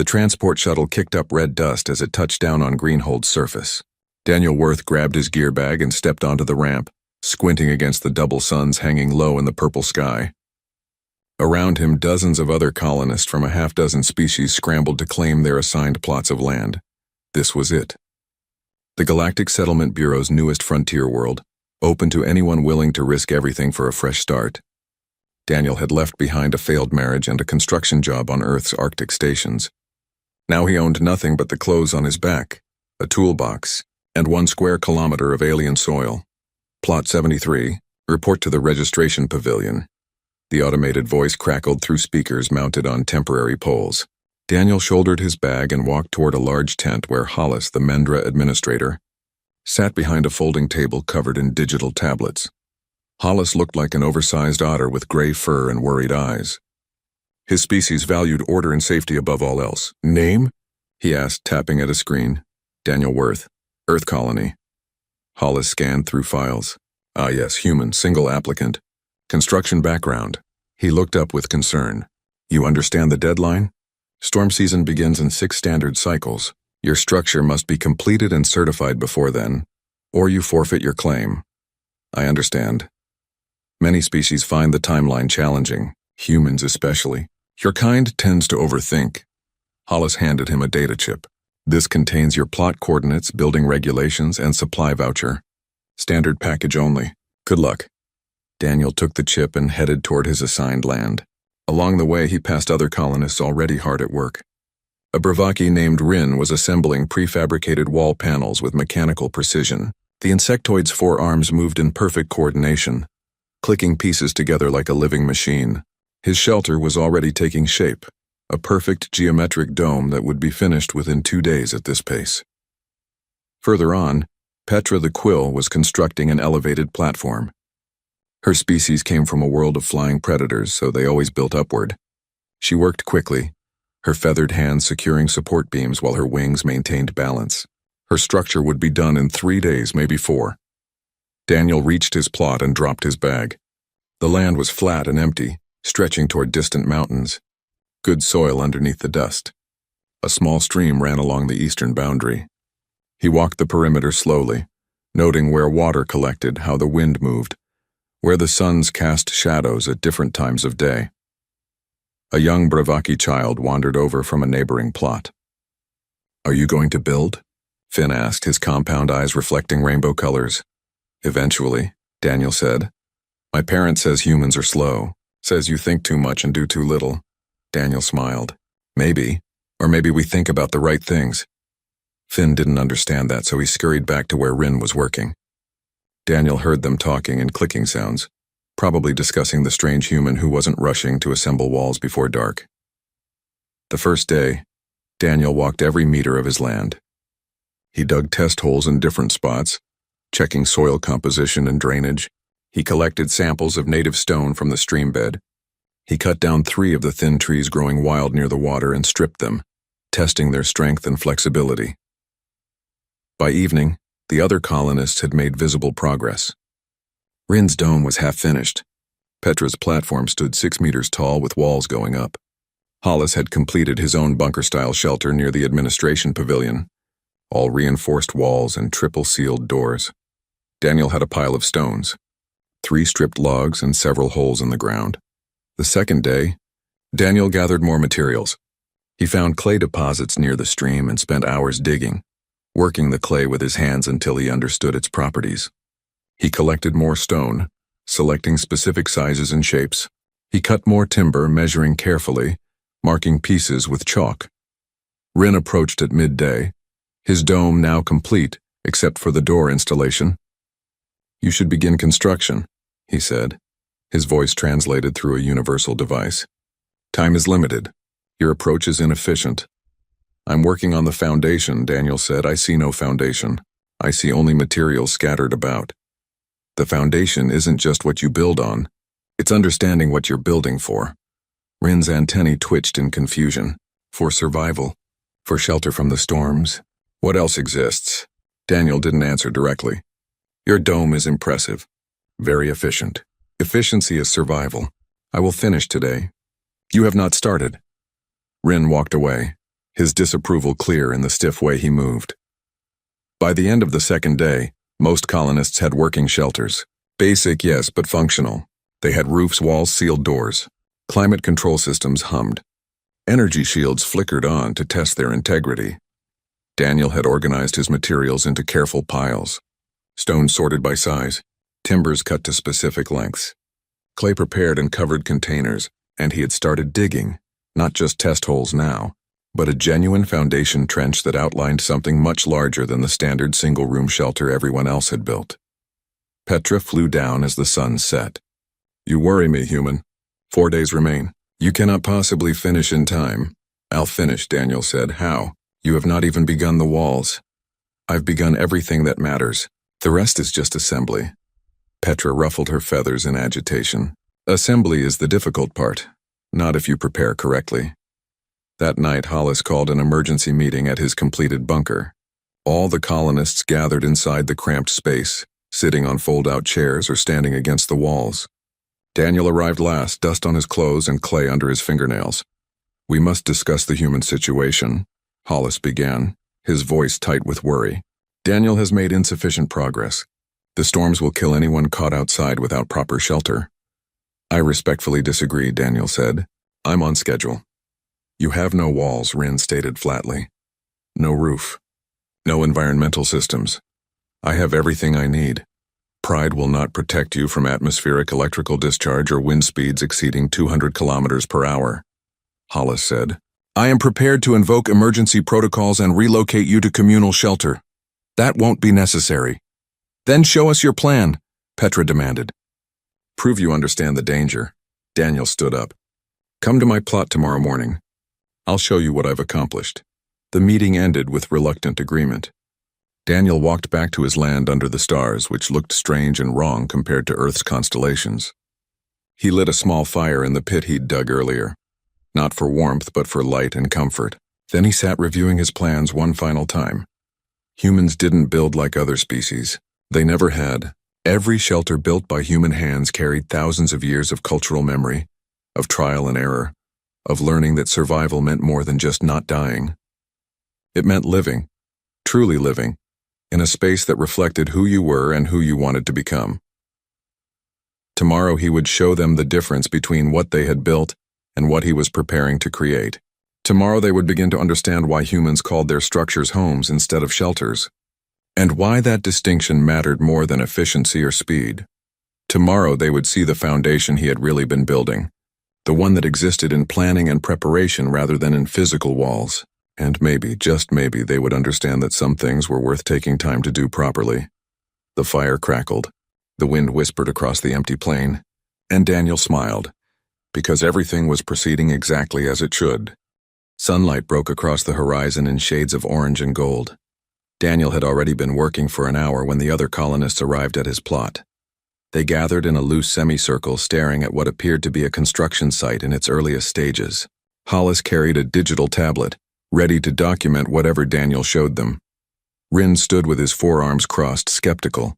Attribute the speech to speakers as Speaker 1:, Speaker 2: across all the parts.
Speaker 1: The transport shuttle kicked up red dust as it touched down on Greenhold's surface. Daniel Worth grabbed his gear bag and stepped onto the ramp, squinting against the double suns hanging low in the purple sky. Around him, dozens of other colonists from a half-dozen species scrambled to claim their assigned plots of land. This was it. The Galactic Settlement Bureau's newest frontier world, open to anyone willing to risk everything for a fresh start. Daniel had left behind a failed marriage and a construction job on Earth's Arctic stations. Now he owned nothing but the clothes on his back, a toolbox, and 1 square kilometer of alien soil. Plot 73, report to the registration pavilion. The automated voice crackled through speakers mounted on temporary poles. Daniel shouldered his bag and walked toward a large tent where Hollis, the Mendra administrator, sat behind a folding table covered in digital tablets. Hollis looked like an oversized otter with gray fur and worried eyes. His species valued order and safety above all else. Name? He asked, tapping at a screen. Daniel Worth, Earth Colony. Hollis scanned through files. Ah yes, human, single applicant. Construction background. He looked up with concern. You understand the deadline? Storm season begins in 6 standard cycles. Your structure must be completed and certified before then, or you forfeit your claim. I understand. Many species find the timeline challenging, humans especially. Your kind tends to overthink. Hollis handed him a data chip. This contains your plot coordinates, building regulations, and supply voucher. Standard package only. Good luck. Daniel took the chip and headed toward his assigned land. Along the way, he passed other colonists already hard at work. A Bravaki named Rin was assembling prefabricated wall panels with mechanical precision. The insectoid's 4 arms moved in perfect coordination, clicking pieces together like a living machine. His shelter was already taking shape, a perfect geometric dome that would be finished within 2 days at this pace. Further on, Petra the Quill was constructing an elevated platform. Her species came from a world of flying predators, so they always built upward. She worked quickly, her feathered hands securing support beams while her wings maintained balance. Her structure would be done in 3 days, maybe 4. Daniel reached his plot and dropped his bag. The land was flat and empty, stretching toward distant mountains. Good soil underneath the dust. A small stream ran along the eastern boundary. He walked the perimeter slowly, noting where water collected, how the wind moved, where the suns cast shadows at different times of day. A young Bravaki child wandered over from a neighboring plot. Are you going to build? Finn asked, his compound eyes reflecting rainbow colors. Eventually, Daniel said. My parent says humans are slow, says you think too much and do too little. Daniel smiled. Maybe, or maybe we think about the right things. Finn didn't understand that, so he scurried back to where Rin was working. Daniel heard them talking and clicking sounds, probably discussing the strange human who wasn't rushing to assemble walls before dark. The first day, Daniel walked every meter of his land. He dug test holes in different spots, checking soil composition and drainage. He collected samples of native stone from the stream bed. He cut down 3 of the thin trees growing wild near the water and stripped them, testing their strength and flexibility. By evening, the other colonists had made visible progress. Rin's dome was half finished. Petra's platform stood 6 meters tall with walls going up. Hollis had completed his own bunker-style shelter near the administration pavilion, all reinforced walls and triple-sealed doors. Daniel had a pile of stones, 3 stripped logs and several holes in the ground. The second day, Daniel gathered more materials. He found clay deposits near the stream and spent hours digging, working the clay with his hands until he understood its properties. He collected more stone, selecting specific sizes and shapes. He cut more timber, measuring carefully, marking pieces with chalk. Rin approached at midday, his dome now complete, except for the door installation. You should begin construction, he said, his voice translated through a universal device. Time is limited. Your approach is inefficient. I'm working on the foundation, Daniel said. I see no foundation. I see only materials scattered about. The foundation isn't just what you build on. It's understanding what you're building for. Rin's antennae twitched in confusion. For survival. For shelter from the storms. What else exists? Daniel didn't answer directly. Your dome is impressive. Very efficient. Efficiency is survival. I will finish today. You have not started. Rin walked away. his disapproval clear in the stiff way he moved. By the end of the second day, most colonists had working shelters. Basic, yes, but functional. They had roofs, walls, sealed doors. Climate control systems hummed. Energy shields flickered on to test their integrity. Daniel had organized his materials into careful piles. Stone sorted by size, timbers cut to specific lengths. Clay prepared and covered containers, and he had started digging, not just test holes now, but a genuine foundation trench that outlined something much larger than the standard single-room shelter everyone else had built. Petra flew down as the sun set. "You worry me, human. 4 days remain. You cannot possibly finish in time." "I'll finish," Daniel said. "How? You have not even begun the walls." "I've begun everything that matters. The rest is just assembly." Petra ruffled her feathers in agitation. "Assembly is the difficult part, not if you prepare correctly." That night, Hollis called an emergency meeting at his completed bunker. All the colonists gathered inside the cramped space, sitting on fold-out chairs or standing against the walls. Daniel arrived last, dust on his clothes and clay under his fingernails. "We must discuss the human situation," Hollis began, his voice tight with worry. "Daniel has made insufficient progress. The storms will kill anyone caught outside without proper shelter." "I respectfully disagree," Daniel said. "I'm on schedule." "You have no walls," Rin stated flatly. "No roof. No environmental systems. I have everything I need. Pride will not protect you from atmospheric electrical discharge or wind speeds exceeding 200 kilometers per hour," Hollis said. "I am prepared to invoke emergency protocols and relocate you to communal shelter. That won't be necessary." "Then show us your plan," Petra demanded. "Prove you understand the danger." Daniel stood up. "Come to my plot tomorrow morning. I'll show you what I've accomplished." The meeting ended with reluctant agreement. Daniel walked back to his land under the stars, which looked strange and wrong compared to Earth's constellations. He lit a small fire in the pit he'd dug earlier, not for warmth but for light and comfort. Then he sat reviewing his plans one final time. Humans didn't build like other species. They never had. Every shelter built by human hands carried thousands of years of cultural memory, of trial and error, of learning that survival meant more than just not dying. It meant living, truly living, in a space that reflected who you were and who you wanted to become. Tomorrow he would show them the difference between what they had built and what he was preparing to create. Tomorrow they would begin to understand why humans called their structures homes instead of shelters, and why that distinction mattered more than efficiency or speed. Tomorrow they would see the foundation he had really been building, the one that existed in planning and preparation rather than in physical walls. And maybe, just maybe, they would understand that some things were worth taking time to do properly. The fire crackled, the wind whispered across the empty plain, and Daniel smiled, because everything was proceeding exactly as it should. Sunlight broke across the horizon in shades of orange and gold. Daniel had already been working for an hour when the other colonists arrived at his plot. They gathered in a loose semicircle, staring at what appeared to be a construction site in its earliest stages. Hollis carried a digital tablet, ready to document whatever Daniel showed them. Rin stood with his forearms crossed, skeptical.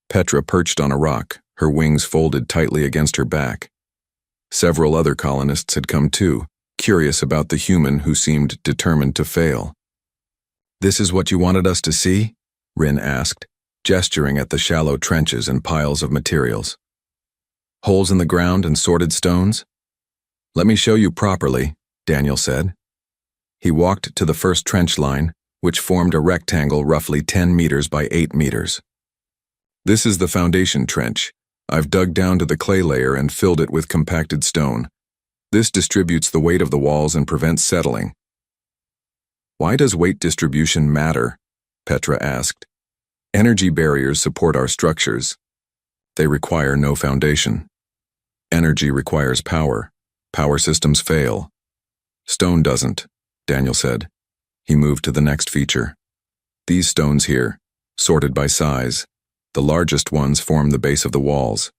Speaker 1: Petra perched on a rock, her wings folded tightly against her back. Several other colonists had come too, curious about the human who seemed determined to fail. "This is what you wanted us to see?" Rin asked, gesturing at the shallow trenches and piles of materials. "Holes in the ground and sorted stones?" "Let me show you properly," Daniel said. He walked to the first trench line, which formed a rectangle roughly 10 meters by 8 meters. "This is the foundation trench. I've dug down to the clay layer and filled it with compacted stone. This distributes the weight of the walls and prevents settling." "Why does weight distribution matter?" Petra asked. "Energy barriers support our structures. They require no foundation. Energy requires power. Power systems fail. Stone doesn't," Daniel said. He moved to the next feature. "These stones here, sorted by size. The largest ones form the base of the walls.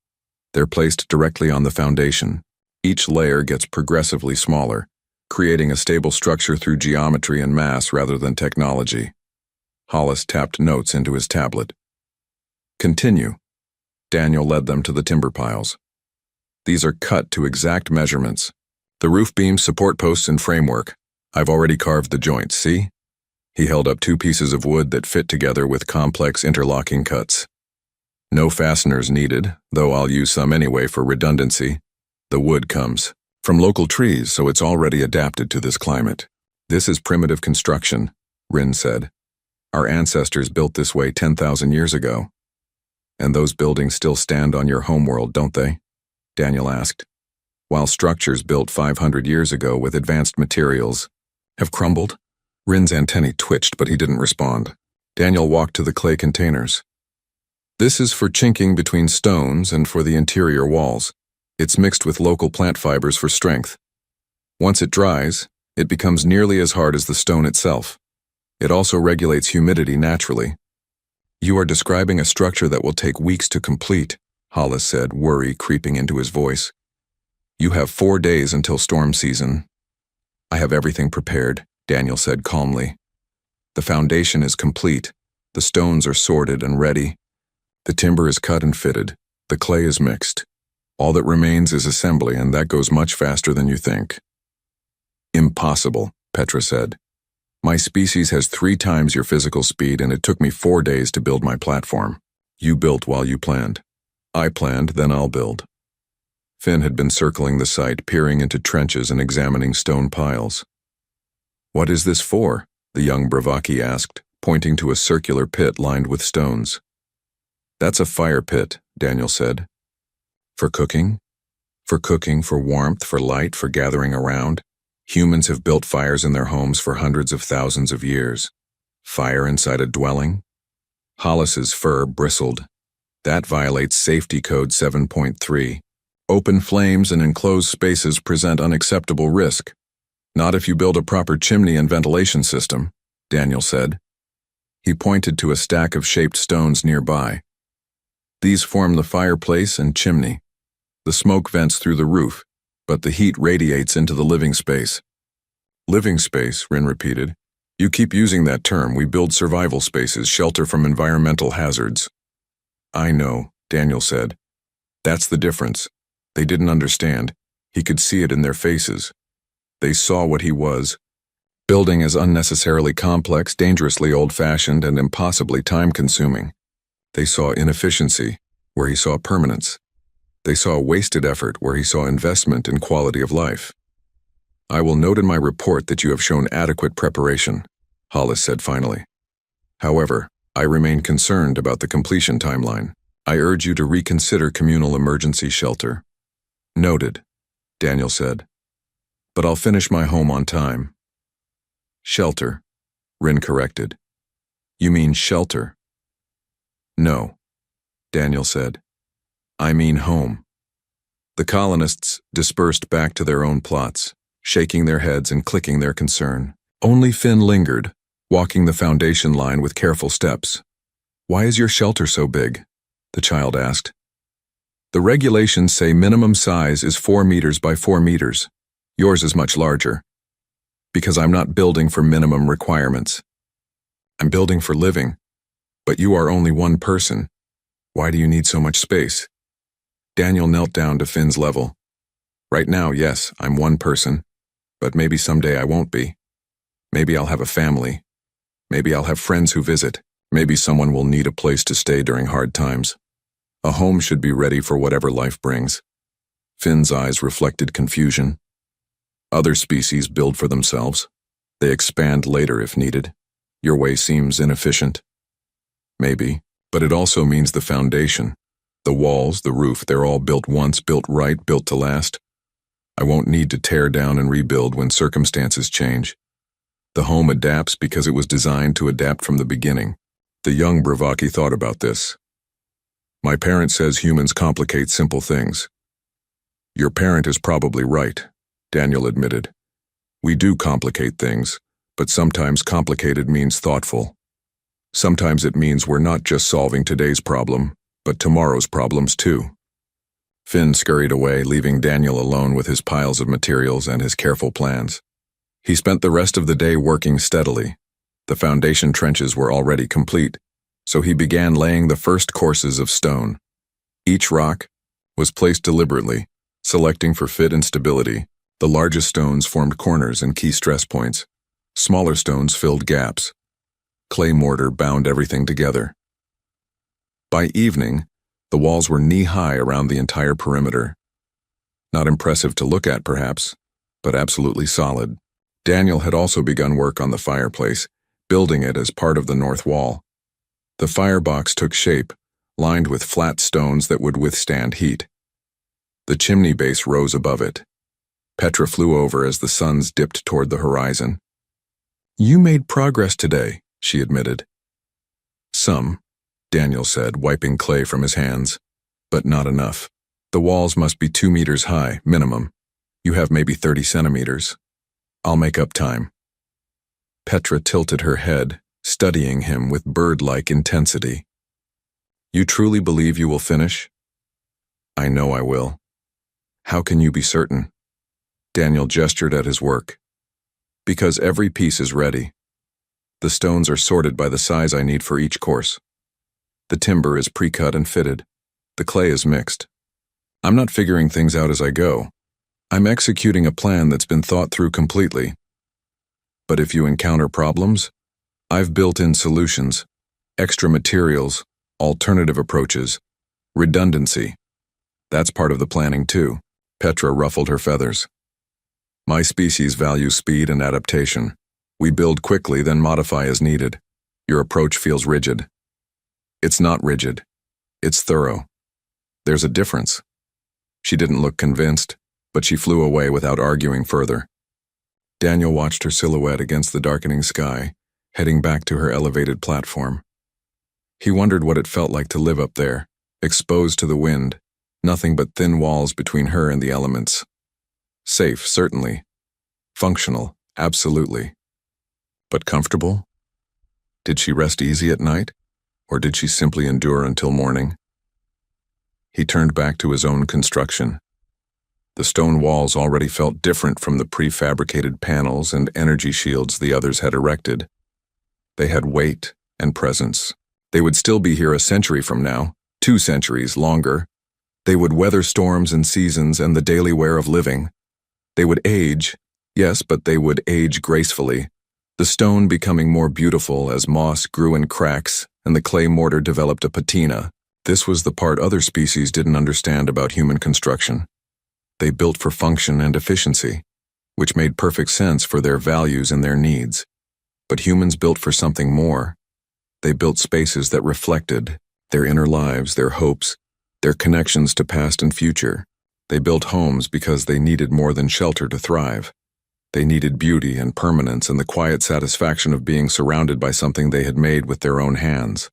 Speaker 1: They're placed directly on the foundation. Each layer gets progressively smaller, creating a stable structure through geometry and mass rather than technology." Hollis tapped notes into his tablet. "Continue." Daniel led them to the timber piles. "These are cut to exact measurements. The roof beams, support posts, and framework. I've already carved the joints, see? He held up 2 pieces of wood that fit together with complex interlocking cuts. No fasteners needed, though I'll use some anyway for redundancy. The wood comes from local trees, so it's already adapted to this climate. This is primitive construction, Rin said. Our ancestors built this way 10,000 years ago. And those buildings still stand on your homeworld, don't they? Daniel asked. While structures built 500 years ago with advanced materials have crumbled? Rin's antennae twitched, but he didn't respond. Daniel walked to the clay containers. This is for chinking between stones and for the interior walls. It's mixed with local plant fibers for strength. Once it dries, it becomes nearly as hard as the stone itself. It also regulates humidity naturally. You are describing a structure that will take weeks to complete, Hollis said, worry creeping into his voice. You have 4 days until storm season. I have everything prepared, Daniel said calmly. The foundation is complete. The stones are sorted and ready. The timber is cut and fitted. The clay is mixed. All that remains is assembly, and that goes much faster than you think. Impossible, Petra said. My species has 3 times your physical speed, and it took me 4 days to build my platform. You built while you planned. I planned, then I'll build. Finn had been circling the site, peering into trenches and examining stone piles. What is this for? The young Bravaki asked, pointing to a circular pit lined with stones. That's a fire pit, Daniel said. For cooking? For cooking, for warmth, for light, for gathering around. Humans have built fires in their homes for hundreds of thousands of years. Fire inside a dwelling? Hollis's fur bristled. That violates Safety Code 7.3. Open flames and enclosed spaces present unacceptable risk. Not if you build a proper chimney and ventilation system, Daniel said. He pointed to a stack of shaped stones nearby. These form the fireplace and chimney. The smoke vents through the roof, but the heat radiates into the living space. Living space, Rin repeated. You keep using that term. We build survival spaces, shelter from environmental hazards. I know, Daniel said. That's the difference. They didn't understand. He could see it in their faces. They saw what he was. Building is unnecessarily complex, dangerously old-fashioned, and impossibly time-consuming. They saw inefficiency, where he saw permanence. They saw wasted effort, where he saw investment in quality of life. I will note in my report that you have shown adequate preparation, Hollis said finally. However, I remain concerned about the completion timeline. I urge you to reconsider communal emergency shelter. Noted, Daniel said. But I'll finish my home on time. Shelter, Rin corrected. You mean shelter? No, Daniel said. I mean home. The colonists dispersed back to their own plots, shaking their heads and clicking their concern. Only Finn lingered, walking the foundation line with careful steps. Why is your shelter so big? The child asked. The regulations say minimum size is 4 meters by 4 meters. Yours is much larger. Because I'm not building for minimum requirements. I'm building for living. But you are only one person. Why do you need so much space? Daniel knelt down to Finn's level. Right now, yes, I'm one person. But maybe someday I won't be. Maybe I'll have a family. Maybe I'll have friends who visit. Maybe someone will need a place to stay during hard times. A home should be ready for whatever life brings. Finn's eyes reflected confusion. Other species build for themselves. They expand later if needed. Your way seems inefficient. Maybe, but it also means the foundation. The walls, the roof, they're all built once, built right, built to last. I won't need to tear down and rebuild when circumstances change. The home adapts because it was designed to adapt from the beginning. The young Bravaki thought about this. My parent says humans complicate simple things. Your parent is probably right, Daniel admitted. We do complicate things, but sometimes complicated means thoughtful. Sometimes it means we're not just solving today's problem, but tomorrow's problems too. Finn scurried away, leaving Daniel alone with his piles of materials and his careful plans. He spent the rest of the day working steadily. The foundation trenches were already complete, so he began laying the first courses of stone. Each rock was placed deliberately, selecting for fit and stability, The largest stones formed corners and key stress points. Smaller stones filled gaps. Clay mortar bound everything together. By evening, the walls were knee-high around the entire perimeter. Not impressive to look at, perhaps, but absolutely solid. Daniel had also begun work on the fireplace, building it as part of the north wall. The firebox took shape, lined with flat stones that would withstand heat. The chimney base rose above it. Petra flew over as the suns dipped toward the horizon. "You made progress today," she admitted. "Some," Daniel said, wiping clay from his hands. "But not enough. The walls must be 2 meters high, minimum. You have maybe 30 centimeters. I'll make up time." Petra tilted her head, studying him with bird-like intensity. "You truly believe you will finish?" "I know I will." "How can you be certain?" Daniel gestured at his work. "Because every piece is ready. The stones are sorted by the size I need for each course. The timber is pre-cut and fitted. The clay is mixed. I'm not figuring things out as I go. I'm executing a plan that's been thought through completely. But if you encounter problems, I've built in solutions, extra materials, alternative approaches, redundancy. That's part of the planning too." Petra ruffled her feathers. "My species values speed and adaptation. We build quickly, then modify as needed. Your approach feels rigid." "It's not rigid. It's thorough. There's a difference." She didn't look convinced, but she flew away without arguing further. Daniel watched her silhouette against the darkening sky, heading back to her elevated platform. He wondered what it felt like to live up there, exposed to the wind, nothing but thin walls between her and the elements. Safe, certainly. Functional, absolutely. But comfortable? Did she rest easy at night, or did she simply endure until morning? He turned back to his own construction. The stone walls already felt different from the prefabricated panels and energy shields the others had erected. They had weight and presence. They would still be here a century from now, 2 centuries longer. They would weather storms and seasons and the daily wear of living. They would age, yes, but they would age gracefully, the stone becoming more beautiful as moss grew in cracks and the clay mortar developed a patina. This was the part other species didn't understand about human construction. They built for function and efficiency, which made perfect sense for their values and their needs. But humans built for something more. They built spaces that reflected their inner lives, their hopes, their connections to past and future. They built homes because they needed more than shelter to thrive. They needed beauty and permanence and the quiet satisfaction of being surrounded by something they had made with their own hands.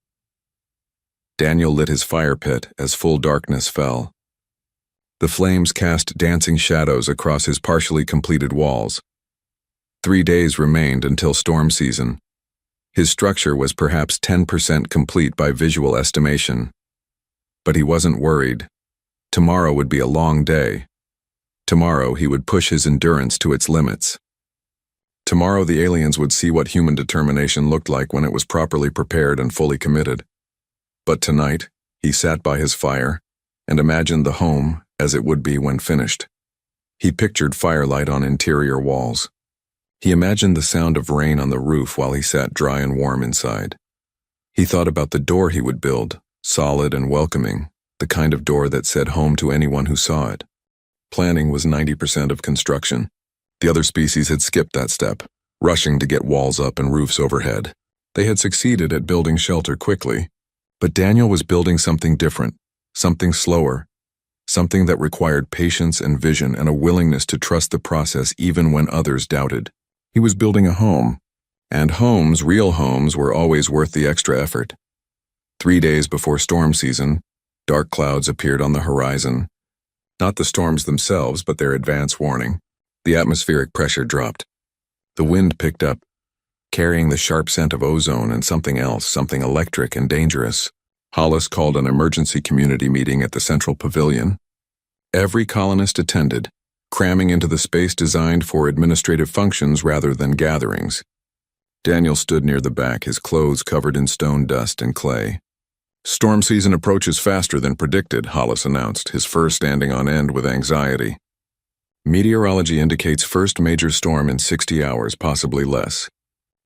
Speaker 1: Daniel lit his fire pit as full darkness fell. The flames cast dancing shadows across his partially completed walls. 3 days remained until storm season. His structure was perhaps 10% complete by visual estimation. But he wasn't worried. Tomorrow would be a long day. Tomorrow he would push his endurance to its limits. Tomorrow the aliens would see what human determination looked like when it was properly prepared and fully committed. But tonight, he sat by his fire and imagined the home as it would be when finished. He pictured firelight on interior walls. He imagined the sound of rain on the roof while he sat dry and warm inside. He thought about the door he would build, solid and welcoming, the kind of door that said home to anyone who saw it. Planning was 90% of construction. The other species had skipped that step, rushing to get walls up and roofs overhead. They had succeeded at building shelter quickly, but Daniel was building something different, something slower, something that required patience and vision and a willingness to trust the process even when others doubted. He was building a home, and homes, real homes, were always worth the extra effort. 3 days before storm season, dark clouds appeared on the horizon. Not the storms themselves, but their advance warning. The atmospheric pressure dropped. The wind picked up, carrying the sharp scent of ozone and something else, something electric and dangerous. Hollis called an emergency community meeting at the central pavilion. Every colonist attended, cramming into the space designed for administrative functions rather than gatherings. Daniel stood near the back, his clothes covered in stone dust and clay. "Storm season approaches faster than predicted," Hollis announced, his fur standing on end with anxiety. Meteorology indicates first major storm in 60 hours, possibly less.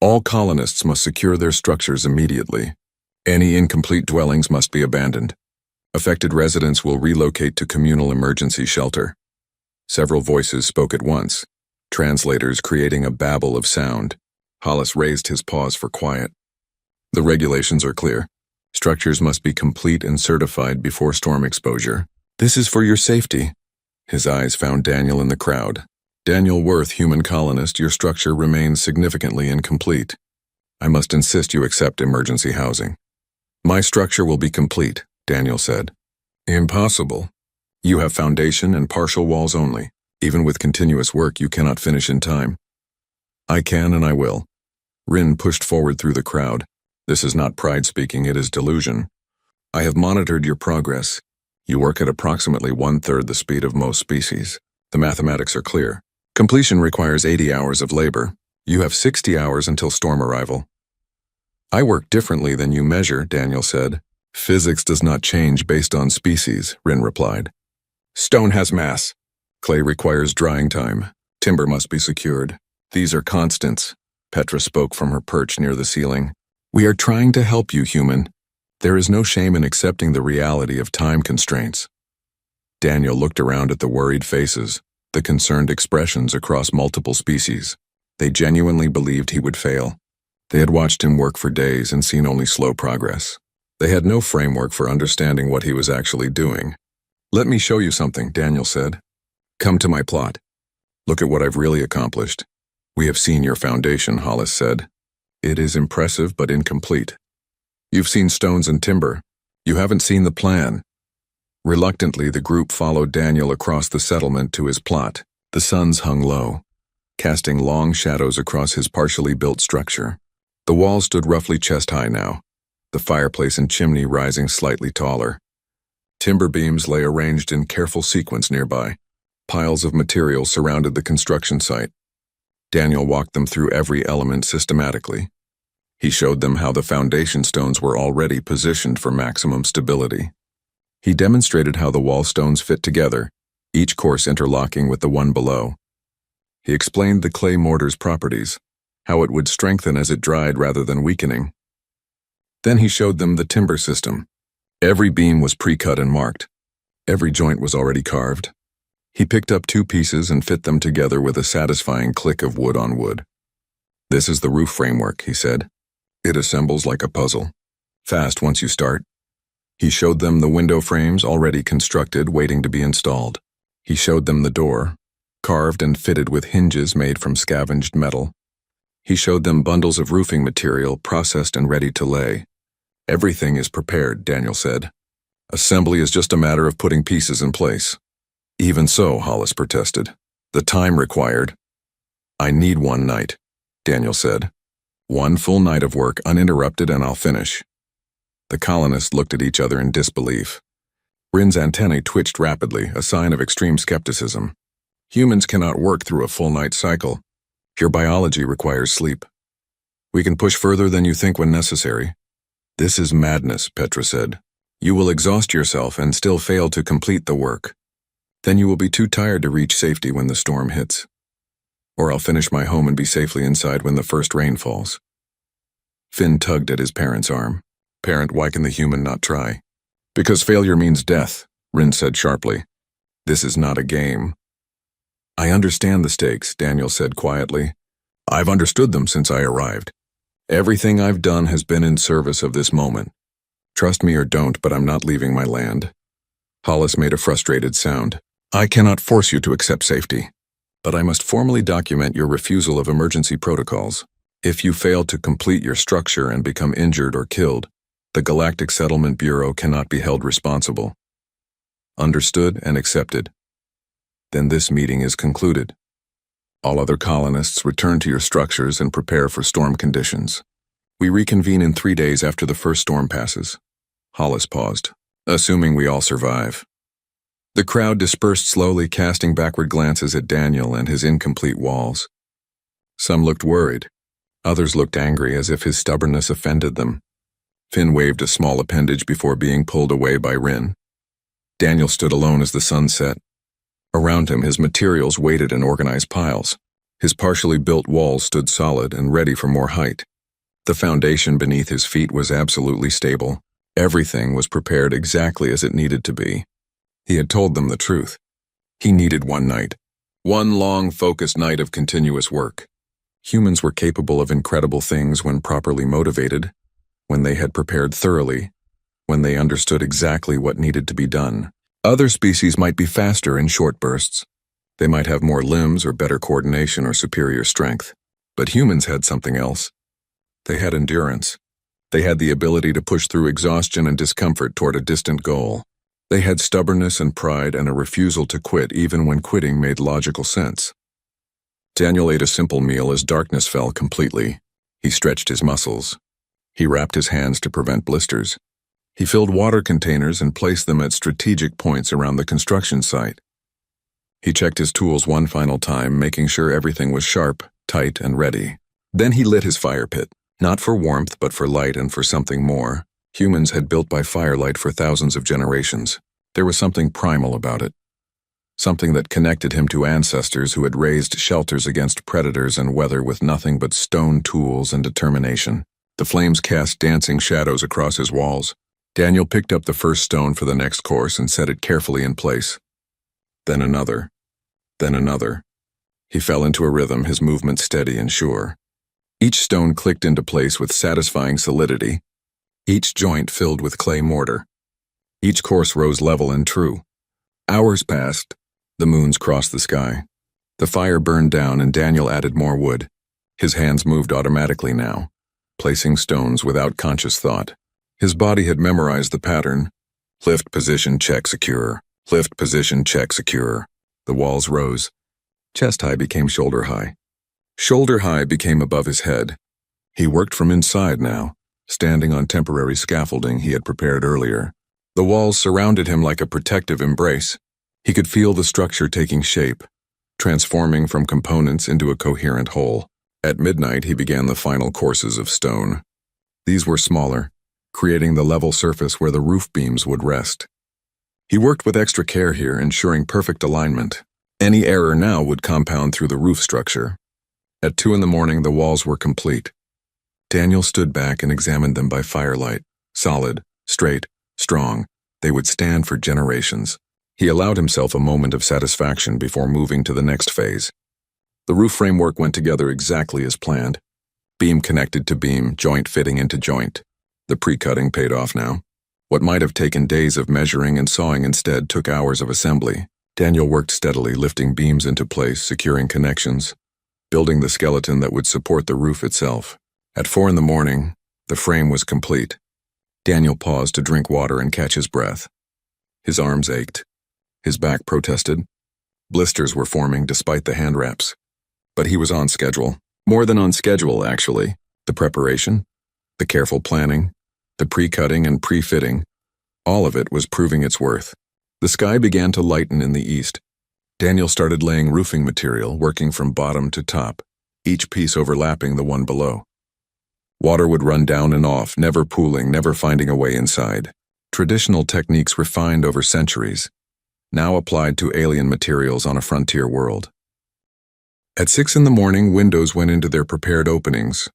Speaker 1: All colonists must secure their structures immediately. Any incomplete dwellings must be abandoned. Affected residents will relocate to communal emergency shelter. Several voices spoke at once, translators creating a babble of sound. Hollis raised his paws for quiet. The regulations are clear. Structures must be complete and certified before storm exposure. This is for your safety. His eyes found Daniel in the crowd. Daniel Worth, human colonist, your structure remains significantly incomplete. I must insist you accept emergency housing. My structure will be complete, Daniel said. Impossible. You have foundation and partial walls only. Even with continuous work, you cannot finish in time. I can and I will. Rin pushed forward through the crowd. This is not pride speaking, it is delusion. I have monitored your progress. You work at approximately 1/3 the speed of most species. The mathematics are clear. Completion requires 80 hours of labor. You have 60 hours until storm arrival. I work differently than you measure, Daniel said. Physics does not change based on species, Rin replied. Stone has mass. Clay requires drying time. Timber must be secured. These are constants. Petra spoke from her perch near the ceiling. We are trying to help you, human. There is no shame in accepting the reality of time constraints. Daniel looked around at the worried faces, the concerned expressions across multiple species. They genuinely believed he would fail. They had watched him work for days and seen only slow progress. They had no framework for understanding what he was actually doing. Let me show you something, Daniel said. Come to my plot. Look at what I've really accomplished. We have seen your foundation, Hollis said. It is impressive but incomplete. You've seen stones and timber. You haven't seen the plan. Reluctantly, the group followed Daniel across the settlement to his plot. The suns hung low, casting long shadows across his partially built structure. The walls stood roughly chest-high now, the fireplace and chimney rising slightly taller. Timber beams lay arranged in careful sequence nearby. Piles of material surrounded the construction site. Daniel walked them through every element systematically. He showed them how the foundation stones were already positioned for maximum stability. He demonstrated how the wall stones fit together, each course interlocking with the one below. He explained the clay mortar's properties, how it would strengthen as it dried rather than weakening. Then he showed them the timber system. Every beam was pre-cut and marked. Every joint was already carved. He picked up 2 pieces and fit them together with a satisfying click of wood on wood. This is the roof framework, he said. It assembles like a puzzle. Fast once you start. He showed them the window frames already constructed, waiting to be installed. He showed them the door, carved and fitted with hinges made from scavenged metal. He showed them bundles of roofing material processed and ready to lay. Everything is prepared, Daniel said. Assembly is just a matter of putting pieces in place. Even so, Hollis protested. The time required. I need 1 night, Daniel said. 1 full night of work uninterrupted and I'll finish. The colonists looked at each other in disbelief. Rin's antennae twitched rapidly, a sign of extreme skepticism. Humans cannot work through a full night cycle. Your biology requires sleep. We can push further than you think when necessary. This is madness, Petra said. You will exhaust yourself and still fail to complete the work. Then you will be too tired to reach safety when the storm hits. Or I'll finish my home and be safely inside when the first rain falls. Finn tugged at his parent's arm. Parent, why can the human not try? Because failure means death, Rin said sharply. This is not a game. I understand the stakes, Daniel said quietly. I've understood them since I arrived. Everything I've done has been in service of this moment. Trust me or don't, but I'm not leaving my land. Hollis made a frustrated sound. I cannot force you to accept safety, but I must formally document your refusal of emergency protocols. If you fail to complete your structure and become injured or killed, the Galactic Settlement Bureau cannot be held responsible. Understood and accepted. Then this meeting is concluded. All other colonists return to your structures and prepare for storm conditions. We reconvene in 3 days after the first storm passes. Hollis paused, assuming we all survive. The crowd dispersed slowly, casting backward glances at Daniel and his incomplete walls. Some looked worried. Others looked angry, as if his stubbornness offended them. Finn waved a small appendage before being pulled away by Rin. Daniel stood alone as the sun set. Around him, his materials waited in organized piles. His partially built walls stood solid and ready for more height. The foundation beneath his feet was absolutely stable. Everything was prepared exactly as it needed to be. He had told them the truth. He needed one night. One long, focused night of continuous work. Humans were capable of incredible things when properly motivated, when they had prepared thoroughly, when they understood exactly what needed to be done. Other species might be faster in short bursts. They might have more limbs or better coordination or superior strength. But humans had something else. They had endurance. They had the ability to push through exhaustion and discomfort toward a distant goal. They had stubbornness and pride and a refusal to quit even when quitting made logical sense. Daniel ate a simple meal as darkness fell completely. He stretched his muscles. He wrapped his hands to prevent blisters. He filled water containers and placed them at strategic points around the construction site. He checked his tools one final time, making sure everything was sharp, tight, and ready. Then he lit his fire pit, not for warmth but for light and for something more. Humans had built by firelight for thousands of generations. There was something primal about it. Something that connected him to ancestors who had raised shelters against predators and weather with nothing but stone tools and determination. The flames cast dancing shadows across his walls. Daniel picked up the first stone for the next course and set it carefully in place. Then another. Then another. He fell into a rhythm, his movement steady and sure. Each stone clicked into place with satisfying solidity. Each joint filled with clay mortar. Each course rose level and true. Hours passed. The moons crossed the sky. The fire burned down and Daniel added more wood. His hands moved automatically now, placing stones without conscious thought. His body had memorized the pattern. Lift position, check, secure. Lift position, check, secure. The walls rose. Chest high became shoulder high. Shoulder high became above his head. He worked from inside now, standing on temporary scaffolding he had prepared earlier. The walls surrounded him like a protective embrace. He could feel the structure taking shape, transforming from components into a coherent whole. At midnight, he began the final courses of stone. These were smaller, creating the level surface where the roof beams would rest. He worked with extra care here, ensuring perfect alignment. Any error now would compound through the roof structure. At 2 a.m, the walls were complete. Daniel stood back and examined them by firelight. Solid, straight, strong, they would stand for generations. He allowed himself a moment of satisfaction before moving to the next phase. The roof framework went together exactly as planned. Beam connected to beam, joint fitting into joint. The pre-cutting paid off now. What might have taken days of measuring and sawing instead took hours of assembly. Daniel worked steadily, lifting beams into place, securing connections, building the skeleton that would support the roof itself. At 4 a.m, the frame was complete. Daniel paused to drink water and catch his breath. His arms ached. His back protested. Blisters were forming despite the hand wraps. But he was on schedule. More than on schedule, actually. The preparation, the careful planning, the pre-cutting and pre-fitting, all of it was proving its worth. The sky began to lighten in the east. Daniel started laying roofing material, working from bottom to top, each piece overlapping the one below. Water would run down and off, never pooling, never finding a way inside. Traditional techniques refined over centuries, now applied to alien materials on a frontier world. At 6 a.m, windows went into their prepared openings.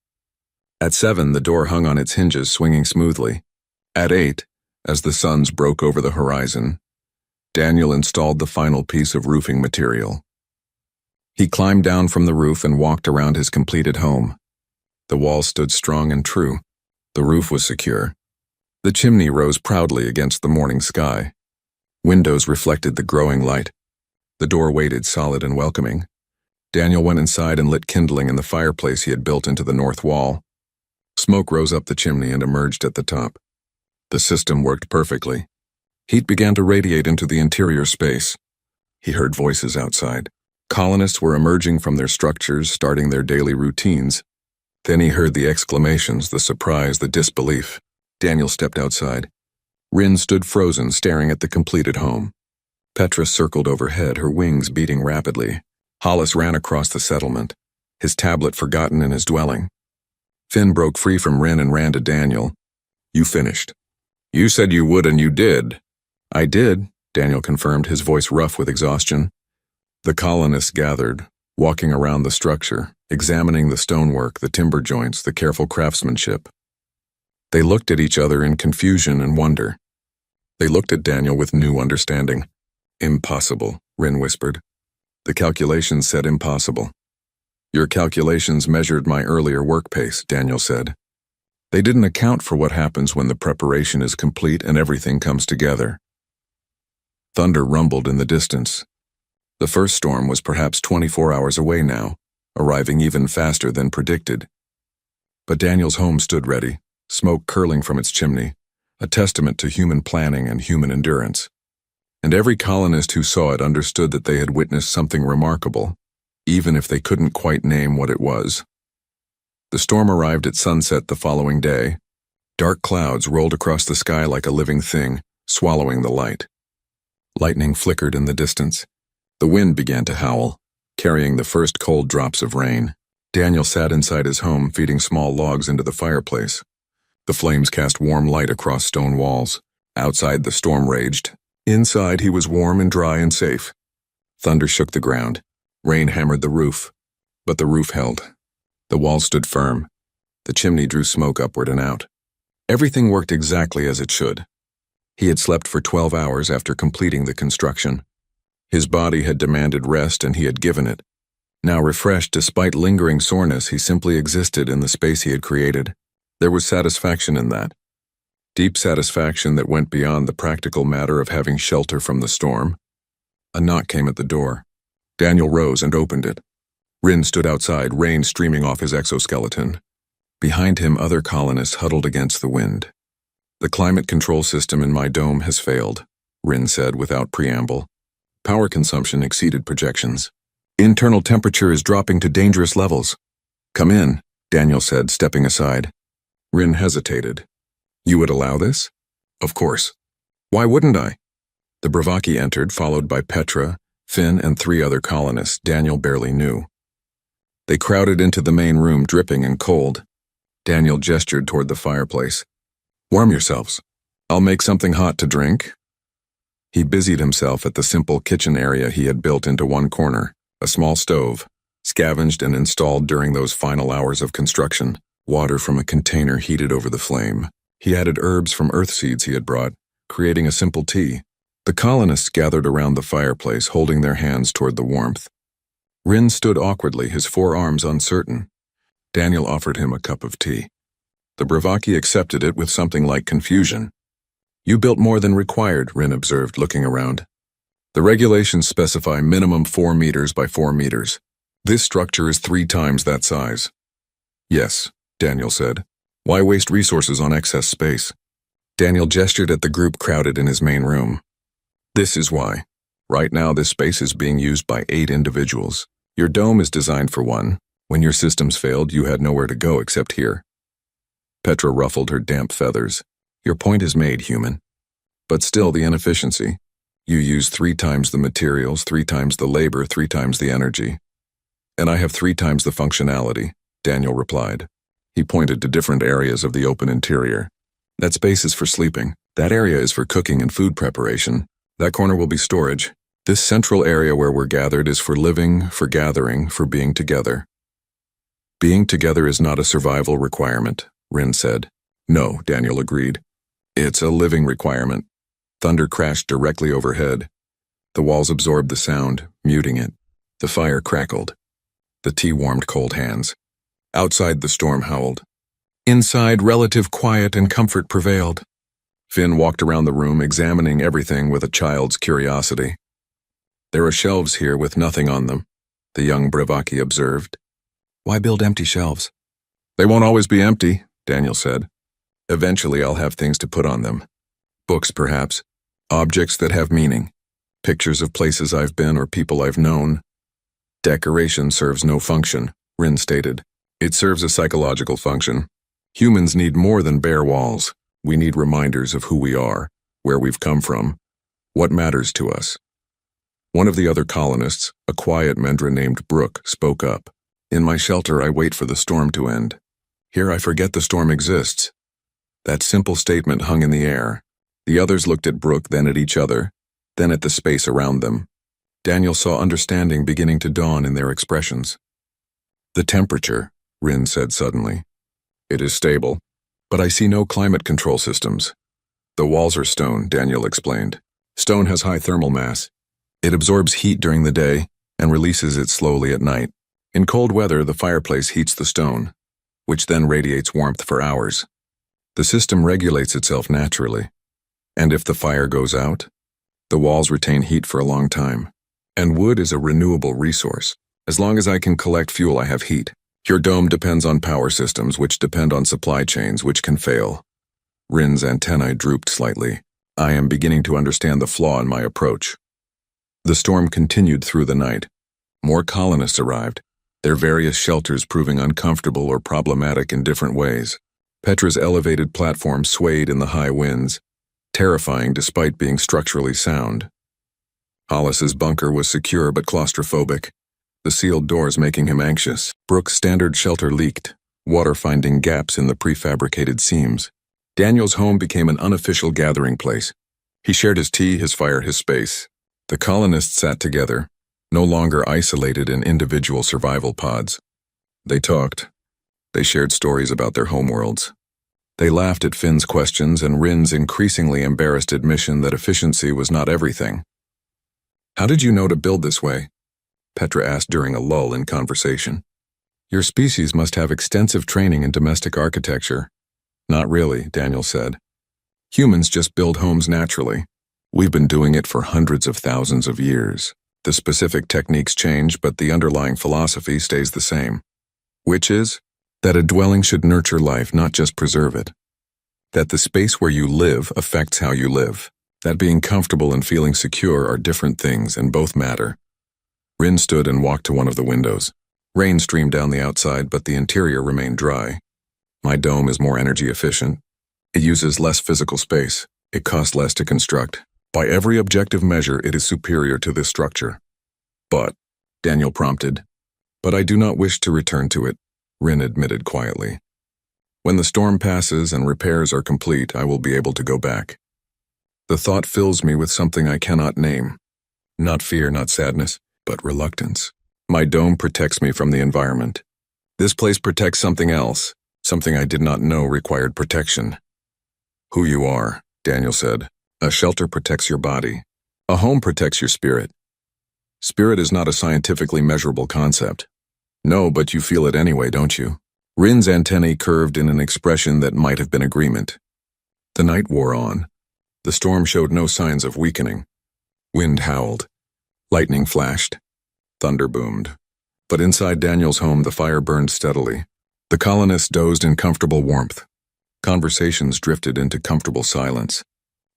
Speaker 1: At 7, the door hung on its hinges, swinging smoothly. At 8, as the suns broke over the horizon, Daniel installed the final piece of roofing material. He climbed down from the roof and walked around his completed home. The walls stood strong and true. The roof was secure. The chimney rose proudly against the morning sky. Windows reflected the growing light. The door waited solid and welcoming. Daniel went inside and lit kindling in the fireplace he had built into the north wall. Smoke rose up the chimney and emerged at the top. The system worked perfectly. Heat began to radiate into the interior space. He heard voices outside. Colonists were emerging from their structures, starting their daily routines. Then he heard the exclamations, the surprise, the disbelief. Daniel stepped outside. Rin stood frozen, staring at the completed home. Petra circled overhead, her wings beating rapidly. Hollis ran across the settlement, his tablet forgotten in his dwelling. Finn broke free from Rin and ran to Daniel. "You finished." "You said you would and you did." "I did," Daniel confirmed, his voice rough with exhaustion. The colonists gathered, walking around the structure, examining the stonework, the timber joints, the careful craftsmanship. They looked at each other in confusion and wonder. They looked at Daniel with new understanding. "Impossible," Rin whispered. The calculations said impossible. "Your calculations measured my earlier work pace," Daniel said. "They didn't account for what happens when the preparation is complete and everything comes together." Thunder rumbled in the distance. The first storm was perhaps 24 hours away now, arriving even faster than predicted. But Daniel's home stood ready, smoke curling from its chimney, a testament to human planning and human endurance. And every colonist who saw it understood that they had witnessed something remarkable, even if they couldn't quite name what it was. The storm arrived at sunset the following day. Dark clouds rolled across the sky like a living thing, swallowing the light. Lightning flickered in the distance. The wind began to howl, carrying the first cold drops of rain. Daniel sat inside his home, feeding small logs into the fireplace. The flames cast warm light across stone walls. Outside, the storm raged. Inside, he was warm and dry and safe. Thunder shook the ground. Rain hammered the roof. But the roof held. The walls stood firm. The chimney drew smoke upward and out. Everything worked exactly as it should. He had slept for 12 hours after completing the construction. His body had demanded rest and he had given it. Now refreshed despite lingering soreness, he simply existed in the space he had created. There was satisfaction in that. Deep satisfaction that went beyond the practical matter of having shelter from the storm. A knock came at the door. Daniel rose and opened it. Rin stood outside, rain streaming off his exoskeleton. Behind him, other colonists huddled against the wind. "The climate control system in my dome has failed," Rin said without preamble. "Power consumption exceeded projections. Internal temperature is dropping to dangerous levels." "Come in," Daniel said, stepping aside. Rin hesitated. "You would allow this?" "Of course. Why wouldn't I?" The Bravaki entered, followed by Petra, Finn, and 3 other colonists Daniel barely knew. They crowded into the main room, dripping and cold. Daniel gestured toward the fireplace. "Warm yourselves. I'll make something hot to drink." He busied himself at the simple kitchen area he had built into one corner, a small stove, scavenged and installed during those final hours of construction. Water from a container heated over the flame. He added herbs from earth seeds he had brought, creating a simple tea. The colonists gathered around the fireplace, holding their hands toward the warmth. Rin stood awkwardly, his forearms uncertain. Daniel offered him a cup of tea. The Bravaki accepted it with something like confusion. "You built more than required," Rin observed, looking around. "The regulations specify minimum 4 meters by 4 meters. This structure is 3 times that size." "Yes," Daniel said. "Why waste resources on excess space?" Daniel gestured at the group crowded in his main room. "This is why. Right now, this space is being used by 8 individuals. Your dome is designed for 1. When your systems failed, you had nowhere to go except here." Petra ruffled her damp feathers. "Your point is made, human. But still, the inefficiency. You use 3 times the materials, 3 times the labor, 3 times the energy. And I have 3 times the functionality," Daniel replied. He pointed to different areas of the open interior. "That space is for sleeping. That area is for cooking and food preparation. That corner will be storage. This central area where we're gathered is for living, for gathering, for being together." "Being together is not a survival requirement," Rin said. "No," Daniel agreed. "It's a living requirement." Thunder crashed directly overhead. The walls absorbed the sound, muting it. The fire crackled. The tea warmed cold hands. Outside, the storm howled. Inside, relative quiet and comfort prevailed. Finn walked around the room, examining everything with a child's curiosity. "There are shelves here with nothing on them," the young Bravaki observed. "Why build empty shelves?" "They won't always be empty," Daniel said. "Eventually I'll have things to put on them. Books, perhaps. Objects that have meaning. Pictures of places I've been or people I've known." "Decoration serves no function," Rin stated. "It serves a psychological function. Humans need more than bare walls. We need reminders of who we are, where we've come from, what matters to us." One of the other colonists, a quiet Mendra named Brooke, spoke up. "In my shelter, I wait for the storm to end. Here I forget the storm exists." That simple statement hung in the air. The others looked at Brooke, then at each other, then at the space around them. Daniel saw understanding beginning to dawn in their expressions. The temperature, Rin said suddenly. It is stable, but I see no climate control systems. The walls are stone, Daniel explained. Stone has high thermal mass. It absorbs heat during the day and releases it slowly at night. In cold weather, the fireplace heats the stone, which then radiates warmth for hours. The system regulates itself naturally. And if the fire goes out, the walls retain heat for a long time. And wood is a renewable resource. As long as I can collect fuel, I have heat. Your dome depends on power systems, which depend on supply chains, which can fail. Rin's antennae drooped slightly. I am beginning to understand the flaw in my approach. The storm continued through the night. More colonists arrived, their various shelters proving uncomfortable or problematic in different ways. Petra's elevated platform swayed in the high winds, terrifying despite being structurally sound. Hollis's bunker was secure but claustrophobic, the sealed doors making him anxious. Brooke's standard shelter leaked, water finding gaps in the prefabricated seams. Daniel's home became an unofficial gathering place. He shared his tea, his fire, his space. The colonists sat together, no longer isolated in individual survival pods. They talked. They shared stories about their homeworlds. They laughed at Finn's questions and Rin's increasingly embarrassed admission that efficiency was not everything. How did you know to build this way? Petra asked during a lull in conversation. Your species must have extensive training in domestic architecture. Not really, Daniel said. Humans just build homes naturally. We've been doing it for hundreds of thousands of years. The specific techniques change, but the underlying philosophy stays the same. Which is that a dwelling should nurture life, not just preserve it. That the space where you live affects how you live. That being comfortable and feeling secure are different things, and both matter. Rin stood and walked to one of the windows. Rain streamed down the outside, but the interior remained dry. My dome is more energy efficient. It uses less physical space. It costs less to construct. By every objective measure, it is superior to this structure. But, Daniel prompted. But I do not wish to return to it, Rin admitted quietly. When the storm passes and repairs are complete, I will be able to go back. The thought fills me with something I cannot name. Not fear, not sadness, but reluctance. My dome protects me from the environment. This place protects something else, something I did not know required protection. Who you are, Daniel said. A shelter protects your body. A home protects your spirit. Spirit is not a scientifically measurable concept. No, but you feel it anyway, don't you? Rin's antennae curved in an expression that might have been agreement. The night wore on. The storm showed no signs of weakening. Wind howled. Lightning flashed. Thunder boomed. But inside Daniel's home, the fire burned steadily. The colonists dozed in comfortable warmth. Conversations drifted into comfortable silence.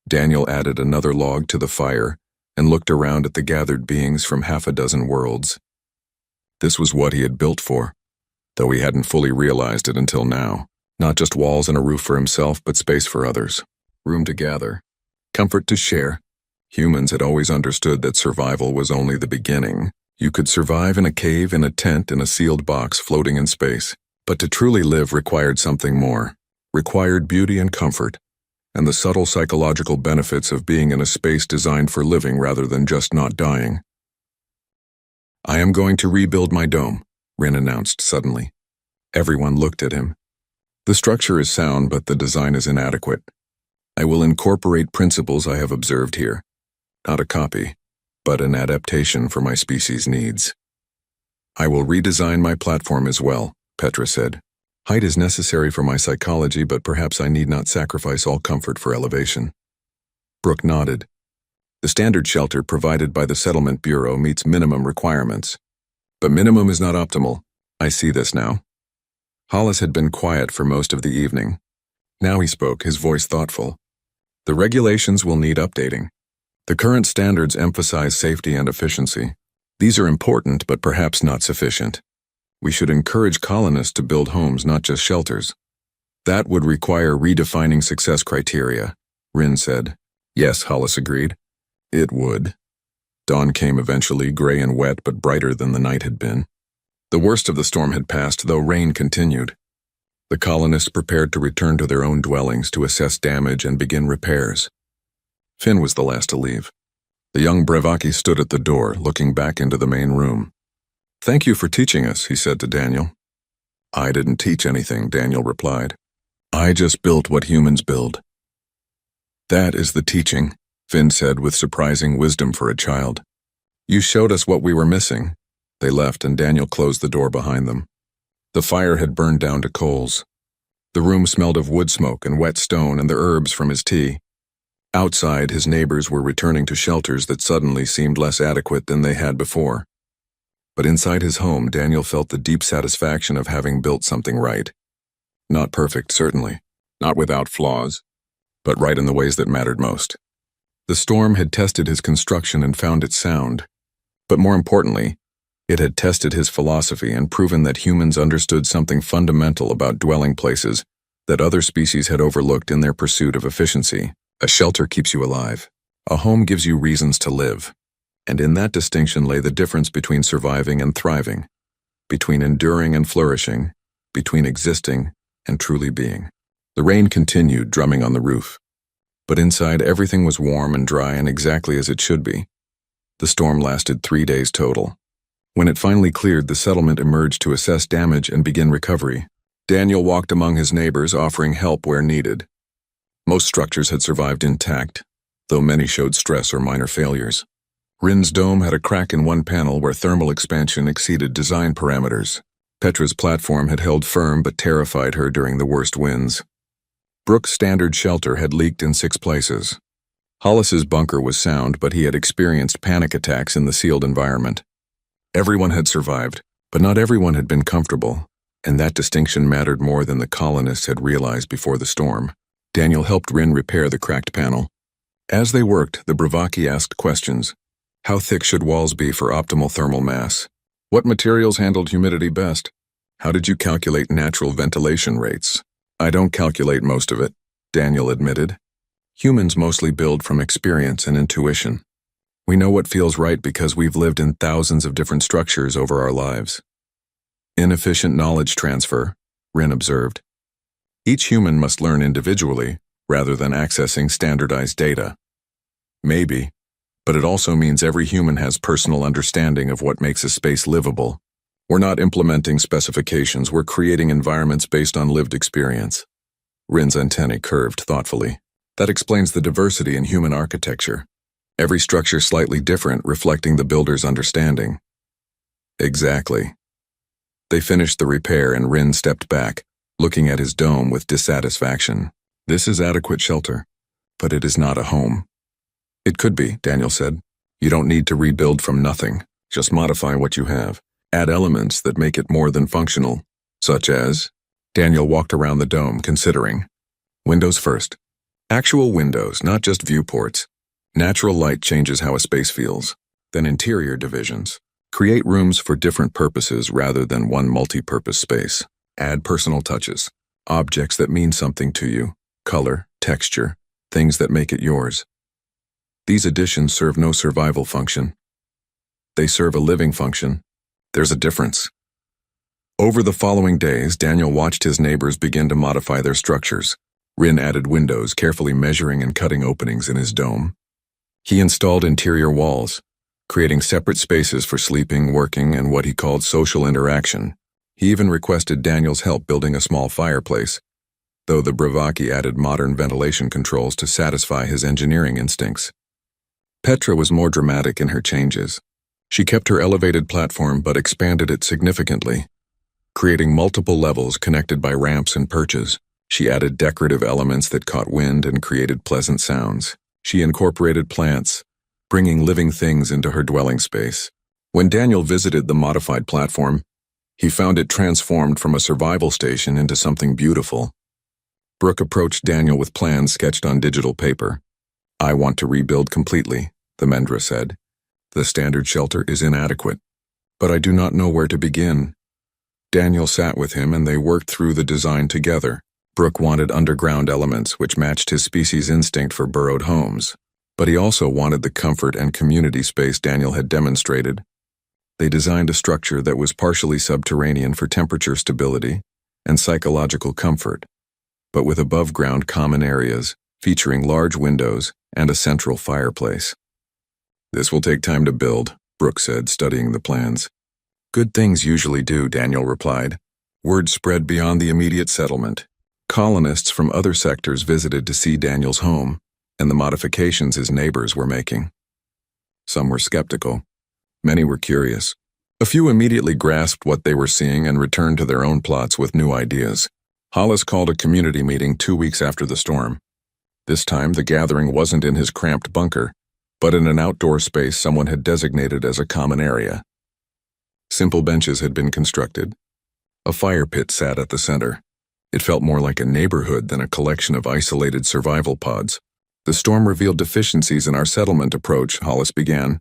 Speaker 1: Daniel added another log to the fire and looked around at the gathered beings from half a dozen worlds. This was what he had built for, though he hadn't fully realized it until now. Not just walls and a roof for himself, but space for others. Room to gather. Comfort to share. Humans had always understood that survival was only the beginning. You could survive in a cave, in a tent, in a sealed box floating in space. But to truly live required something more. Required beauty and comfort, and the subtle psychological benefits of being in a space designed for living rather than just not dying. I am going to rebuild my dome, Rin announced suddenly. Everyone looked at him. The structure is sound, but the design is inadequate. I will incorporate principles I have observed here. Not a copy, but an adaptation for my species' needs. I will redesign my platform as well, Petra said. Height is necessary for my psychology, but perhaps I need not sacrifice all comfort for elevation. Brooke nodded. The standard shelter provided by the Settlement Bureau meets minimum requirements. But minimum is not optimal. I see this now. Hollis had been quiet for most of the evening. Now he spoke, his voice thoughtful. The regulations will need updating. The current standards emphasize safety and efficiency. These are important, but perhaps not sufficient. We should encourage colonists to build homes, not just shelters. That would require redefining success criteria, Rin said. Yes, Hollis agreed. It would. Dawn came eventually, gray and wet, but brighter than the night had been. The worst of the storm had passed, though rain continued. The colonists prepared to return to their own dwellings to assess damage and begin repairs. Finn was the last to leave. The young Brevaki stood at the door, looking back into the main room. "Thank you for teaching us," he said to Daniel. "I didn't teach anything," Daniel replied. "I just built what humans build." "That is the teaching," Finn said with surprising wisdom for a child. "You showed us what we were missing." They left and Daniel closed the door behind them. The fire had burned down to coals. The room smelled of wood smoke and wet stone and the herbs from his tea. Outside, his neighbors were returning to shelters that suddenly seemed less adequate than they had before. But inside his home, Daniel felt the deep satisfaction of having built something right. Not perfect, certainly. Not without flaws. But right in the ways that mattered most. The storm had tested his construction and found it sound. But more importantly, it had tested his philosophy and proven that humans understood something fundamental about dwelling places that other species had overlooked in their pursuit of efficiency. A shelter keeps you alive. A home gives you reasons to live. And in that distinction lay the difference between surviving and thriving, between enduring and flourishing, between existing and truly being. The rain continued, drumming on the roof. But inside, everything was warm and dry and exactly as it should be. The storm lasted 3 days total. When it finally cleared, the settlement emerged to assess damage and begin recovery. Daniel walked among his neighbors, offering help where needed. Most structures had survived intact, though many showed stress or minor failures. Rin's dome had a crack in one panel where thermal expansion exceeded design parameters. Petra's platform had held firm but terrified her during the worst winds. Brooke's standard shelter had leaked in 6 places. Hollis's bunker was sound, but he had experienced panic attacks in the sealed environment. Everyone had survived, but not everyone had been comfortable, and that distinction mattered more than the colonists had realized before the storm. Daniel helped Rin repair the cracked panel. As they worked, the Brevaki asked questions. How thick should walls be for optimal thermal mass? What materials handled humidity best? How did you calculate natural ventilation rates? "I don't calculate most of it," Daniel admitted. "Humans mostly build from experience and intuition. We know what feels right because we've lived in thousands of different structures over our lives." "Inefficient knowledge transfer," Rin observed. "Each human must learn individually, rather than accessing standardized data." "Maybe, but it also means every human has personal understanding of what makes a space livable. We're not implementing specifications, we're creating environments based on lived experience." Rin's antennae curved thoughtfully. "That explains the diversity in human architecture. Every structure slightly different, reflecting the builder's understanding." "Exactly." They finished the repair and Rin stepped back, looking at his dome with dissatisfaction. "This is adequate shelter, but it is not a home." "It could be," Daniel said. "You don't need to rebuild from nothing. Just modify what you have. Add elements that make it more than functional, such as..." Daniel walked around the dome, considering. "Windows first. Actual windows, not just viewports. Natural light changes how a space feels. Then interior divisions. Create rooms for different purposes rather than one multi-purpose space. Add personal touches. Objects that mean something to you. Color, texture, things that make it yours. These additions serve no survival function. They serve a living function. There's a difference." Over the following days, Daniel watched his neighbors begin to modify their structures. Rin added windows, carefully measuring and cutting openings in his dome. He installed interior walls, creating separate spaces for sleeping, working, and what he called social interaction. He even requested Daniel's help building a small fireplace, though the Brevaki added modern ventilation controls to satisfy his engineering instincts. Petra was more dramatic in her changes. She kept her elevated platform but expanded it significantly, creating multiple levels connected by ramps and perches. She added decorative elements that caught wind and created pleasant sounds. She incorporated plants, bringing living things into her dwelling space. When Daniel visited the modified platform, he found it transformed from a survival station into something beautiful. Brooke approached Daniel with plans sketched on digital paper. "I want to rebuild completely," the Mendra said. "The standard shelter is inadequate, but I do not know where to begin." Daniel sat with him and they worked through the design together. Brooke wanted underground elements which matched his species' instinct for burrowed homes, but he also wanted the comfort and community space Daniel had demonstrated. They designed a structure that was partially subterranean for temperature stability and psychological comfort, but with above-ground common areas featuring large windows and a central fireplace. This will take time to build, Brooke said, studying the plans. Good things usually do, Daniel replied. Word spread beyond the immediate settlement. Colonists from other sectors visited to see Daniel's home and the modifications his neighbors were making. Some were skeptical. Many were curious. A few immediately grasped what they were seeing and returned to their own plots with new ideas. Hollis called a community meeting 2 weeks after the storm. This time, the gathering wasn't in his cramped bunker, but in an outdoor space someone had designated as a common area. Simple benches had been constructed. A fire pit sat at the center. It felt more like a neighborhood than a collection of isolated survival pods. The storm revealed deficiencies in our settlement approach, Hollis began.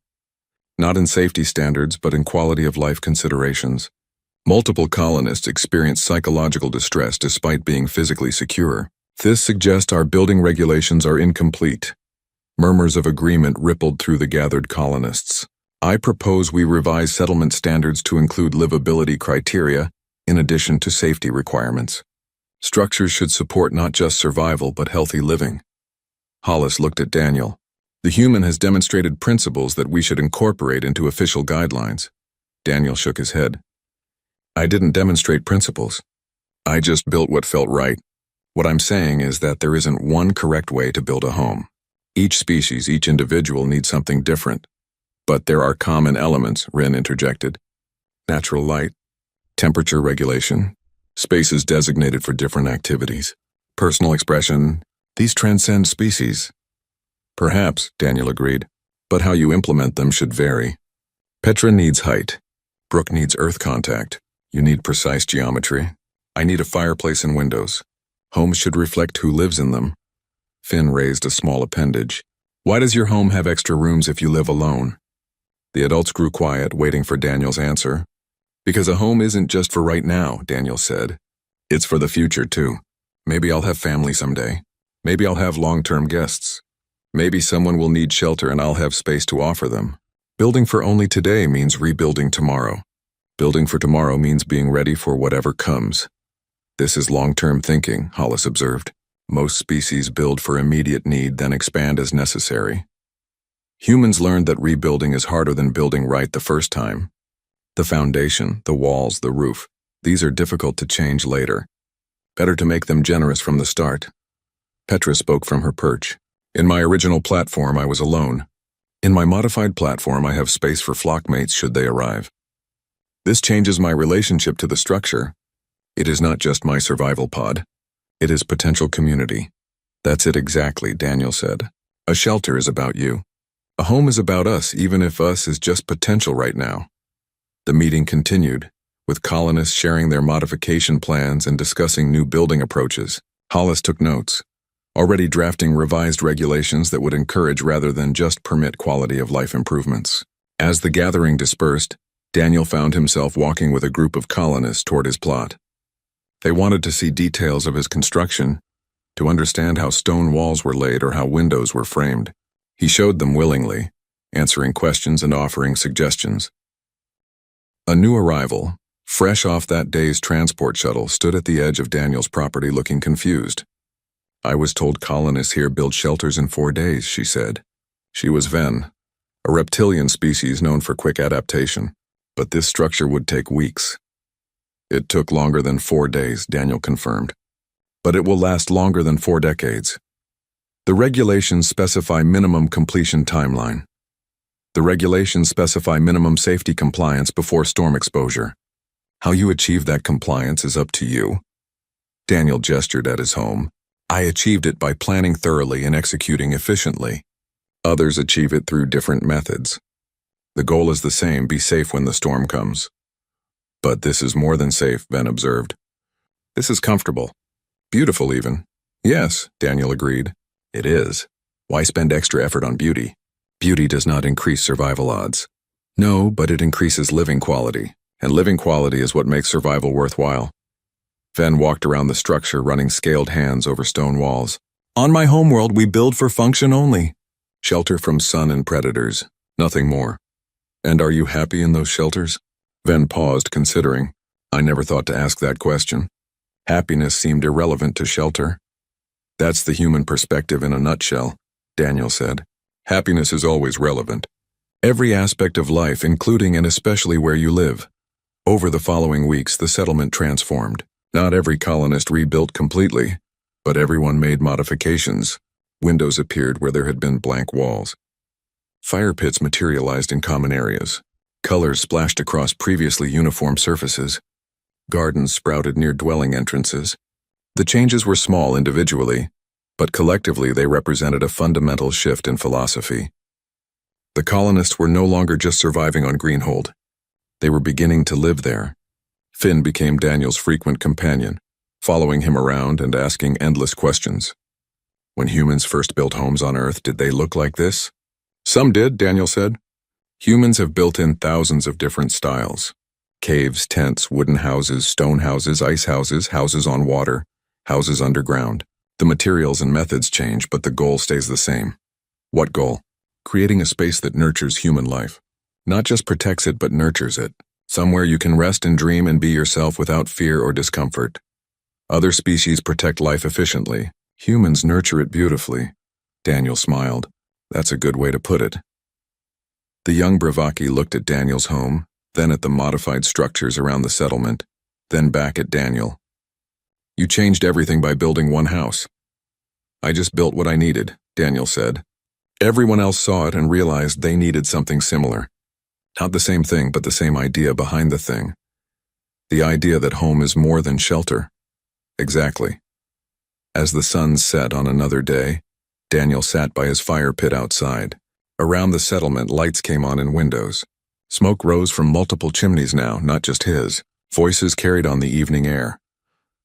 Speaker 1: Not in safety standards, but in quality of life considerations. Multiple colonists experienced psychological distress despite being physically secure. This suggests our building regulations are incomplete. Murmurs of agreement rippled through the gathered colonists. I propose we revise settlement standards to include livability criteria in addition to safety requirements. Structures should support not just survival but healthy living. Hollis looked at Daniel. The human has demonstrated principles that we should incorporate into official guidelines. Daniel shook his head. I didn't demonstrate principles. I just built what felt right. What I'm saying is that there isn't one correct way to build a home. Each species, each individual needs something different. But there are common elements, Rin interjected. Natural light, temperature regulation, spaces designated for different activities, personal expression. These transcend species. Perhaps, Daniel agreed, but how you implement them should vary. Petra needs height. Brooke needs earth contact. You need precise geometry. I need a fireplace and windows. Homes should reflect who lives in them. Finn raised a small appendage. Why does your home have extra rooms if you live alone? The adults grew quiet, waiting for Daniel's answer. Because a home isn't just for right now, Daniel said. It's for the future, too. Maybe I'll have family someday. Maybe I'll have long-term guests. Maybe someone will need shelter and I'll have space to offer them. Building for only today means rebuilding tomorrow. Building for tomorrow means being ready for whatever comes. This is long-term thinking, Hollis observed. Most species build for immediate need, then expand as necessary. Humans learned that rebuilding is harder than building right the first time. The foundation, the walls, the roof, these are difficult to change later. Better to make them generous from the start. Petra spoke from her perch. In my original platform, I was alone. In my modified platform, I have space for flockmates should they arrive. This changes my relationship to the structure. It is not just my survival pod. It is potential community. That's it exactly, Daniel said. A shelter is about you. A home is about us, even if us is just potential right now. The meeting continued, with colonists sharing their modification plans and discussing new building approaches. Hollis took notes, already drafting revised regulations that would encourage rather than just permit quality of life improvements. As the gathering dispersed, Daniel found himself walking with a group of colonists toward his plot. They wanted to see details of his construction, to understand how stone walls were laid or how windows were framed. He showed them willingly, answering questions and offering suggestions. A new arrival, fresh off that day's transport shuttle, stood at the edge of Daniel's property looking confused. I was told colonists here build shelters in 4 days, she said. She was Ven, a reptilian species known for quick adaptation, but this structure would take weeks. It took longer than 4 days, Daniel confirmed, but it will last longer than 4 decades. The regulations specify minimum completion timeline. The regulations specify minimum safety compliance before storm exposure. How you achieve that compliance is up to you. Daniel gestured at his home. I achieved it by planning thoroughly and executing efficiently. Others achieve it through different methods. The goal is the same, be safe when the storm comes. But this is more than safe, Ben observed. This is comfortable. Beautiful even. Yes, Daniel agreed. It is. Why spend extra effort on beauty? Beauty does not increase survival odds. No, but it increases living quality, and living quality is what makes survival worthwhile. Ven walked around the structure, running scaled hands over stone walls. On my homeworld, we build for function only. Shelter from sun and predators, nothing more. And are you happy in those shelters? Ven paused, considering. I never thought to ask that question. Happiness seemed irrelevant to shelter. That's the human perspective in a nutshell, Daniel said. Happiness is always relevant. Every aspect of life, including and especially where you live. Over the following weeks, the settlement transformed. Not every colonist rebuilt completely, but everyone made modifications. Windows appeared where there had been blank walls. Fire pits materialized in common areas. Colors splashed across previously uniform surfaces. Gardens sprouted near dwelling entrances. The changes were small individually, but collectively they represented a fundamental shift in philosophy. The colonists were no longer just surviving on Greenhold. They were beginning to live there. Finn became Daniel's frequent companion, following him around and asking endless questions. When humans first built homes on Earth, did they look like this? Some did, Daniel said. Humans have built in thousands of different styles. Caves, tents, wooden houses, stone houses, ice houses, houses on water, houses underground. The materials and methods change, but the goal stays the same. What goal? Creating a space that nurtures human life. Not just protects it, but nurtures it. Somewhere you can rest and dream and be yourself without fear or discomfort. Other species protect life efficiently. Humans nurture it beautifully. Daniel smiled. That's a good way to put it. The young Bravaki looked at Daniel's home, then at the modified structures around the settlement, then back at Daniel. You changed everything by building one house. I just built what I needed, Daniel said. Everyone else saw it and realized they needed something similar. Not the same thing, but the same idea behind the thing. The idea that home is more than shelter. Exactly. As the sun set on another day, Daniel sat by his fire pit outside. Around the settlement, lights came on in windows. Smoke rose from multiple chimneys now, not just his. Voices carried on the evening air.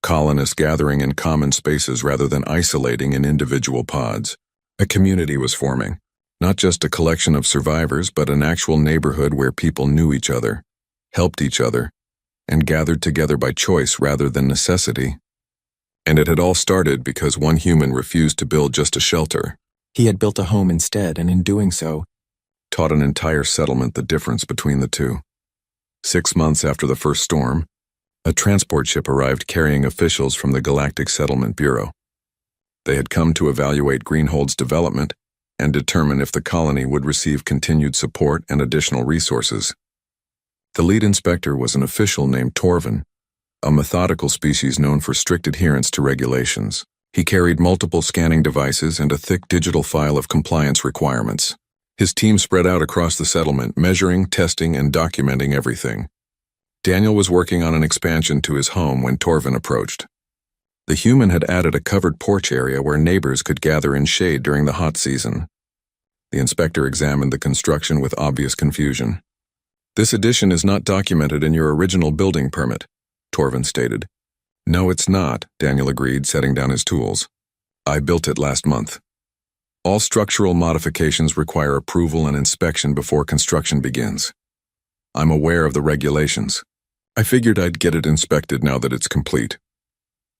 Speaker 1: Colonists gathering in common spaces rather than isolating in individual pods. A community was forming. Not just a collection of survivors, but an actual neighborhood where people knew each other, helped each other, and gathered together by choice rather than necessity. And it had all started because one human refused to build just a shelter.
Speaker 2: He had built a home instead, and in doing so,
Speaker 1: taught an entire settlement the difference between the two. 6 months after the first storm, a transport ship arrived carrying officials from the Galactic Settlement Bureau. They had come to evaluate Greenhold's development and determine if the colony would receive continued support and additional resources. The lead inspector was an official named Torvin, a methodical species known for strict adherence to regulations. He carried multiple scanning devices and a thick digital file of compliance requirements. His team spread out across the settlement, measuring, testing, and documenting everything. Daniel was working on an expansion to his home when Torvin approached. The human had added a covered porch area where neighbors could gather in shade during the hot season. The inspector examined the construction with obvious confusion. This addition is not documented in your original building permit, Torvin stated. No, it's not, Daniel agreed, setting down his tools. I built it last month. All structural modifications require approval and inspection before construction begins. I'm aware of the regulations. I figured I'd get it inspected now that it's complete.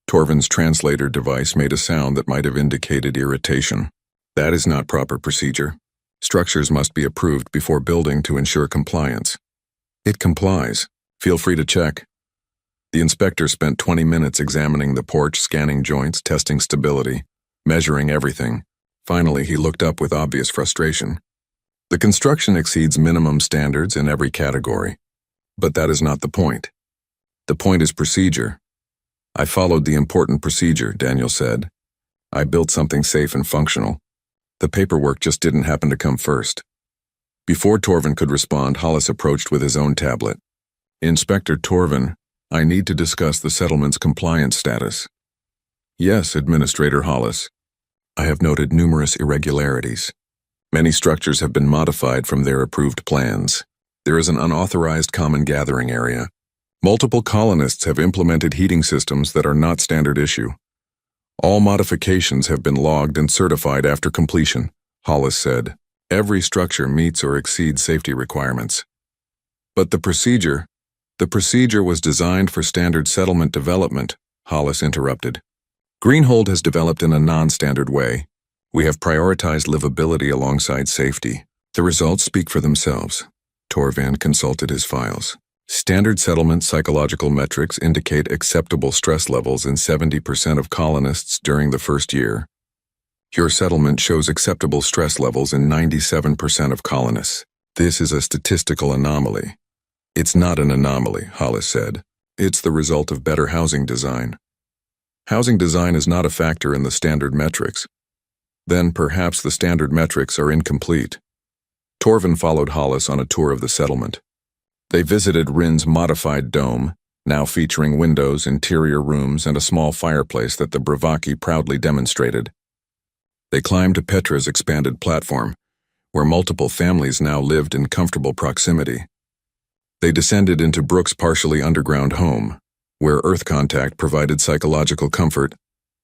Speaker 1: Torvin's translator device made a sound that might have indicated irritation. That is not proper procedure. Structures must be approved before building to ensure compliance. It complies. Feel free to check. The inspector spent 20 minutes examining the porch, scanning joints, testing stability, measuring everything. Finally, he looked up with obvious frustration. The construction exceeds minimum standards in every category. But that is not the point. The point is procedure. I followed the important procedure, Daniel said. I built something safe and functional. The paperwork just didn't happen to come first. Before Torvin could respond, Hollis approached with his own tablet. Inspector Torvin, I need to discuss the settlement's compliance status. Yes, Administrator Hollis. I have noted numerous irregularities. Many structures have been modified from their approved plans. There is an unauthorized common gathering area. Multiple colonists have implemented heating systems that are not standard issue. All modifications have been logged and certified after completion, Hollis said. Every structure meets or exceeds safety requirements. But the procedure was designed for standard settlement development, Hollis interrupted. Greenhold has developed in a non-standard way. We have prioritized livability alongside safety. The results speak for themselves. Torvin consulted his files. Standard settlement psychological metrics indicate acceptable stress levels in 70% of colonists during the first year. Your settlement shows acceptable stress levels in 97% of colonists. This is a statistical anomaly. It's not an anomaly, Hollis said. It's the result of better housing design. Housing design is not a factor in the standard metrics. Then perhaps the standard metrics are incomplete. Torvin followed Hollis on a tour of the settlement. They visited Rin's modified dome, now featuring windows, interior rooms, and a small fireplace that the Bravaki proudly demonstrated. They climbed to Petra's expanded platform, where multiple families now lived in comfortable proximity. They descended into Brooke's partially underground home, where Earth contact provided psychological comfort,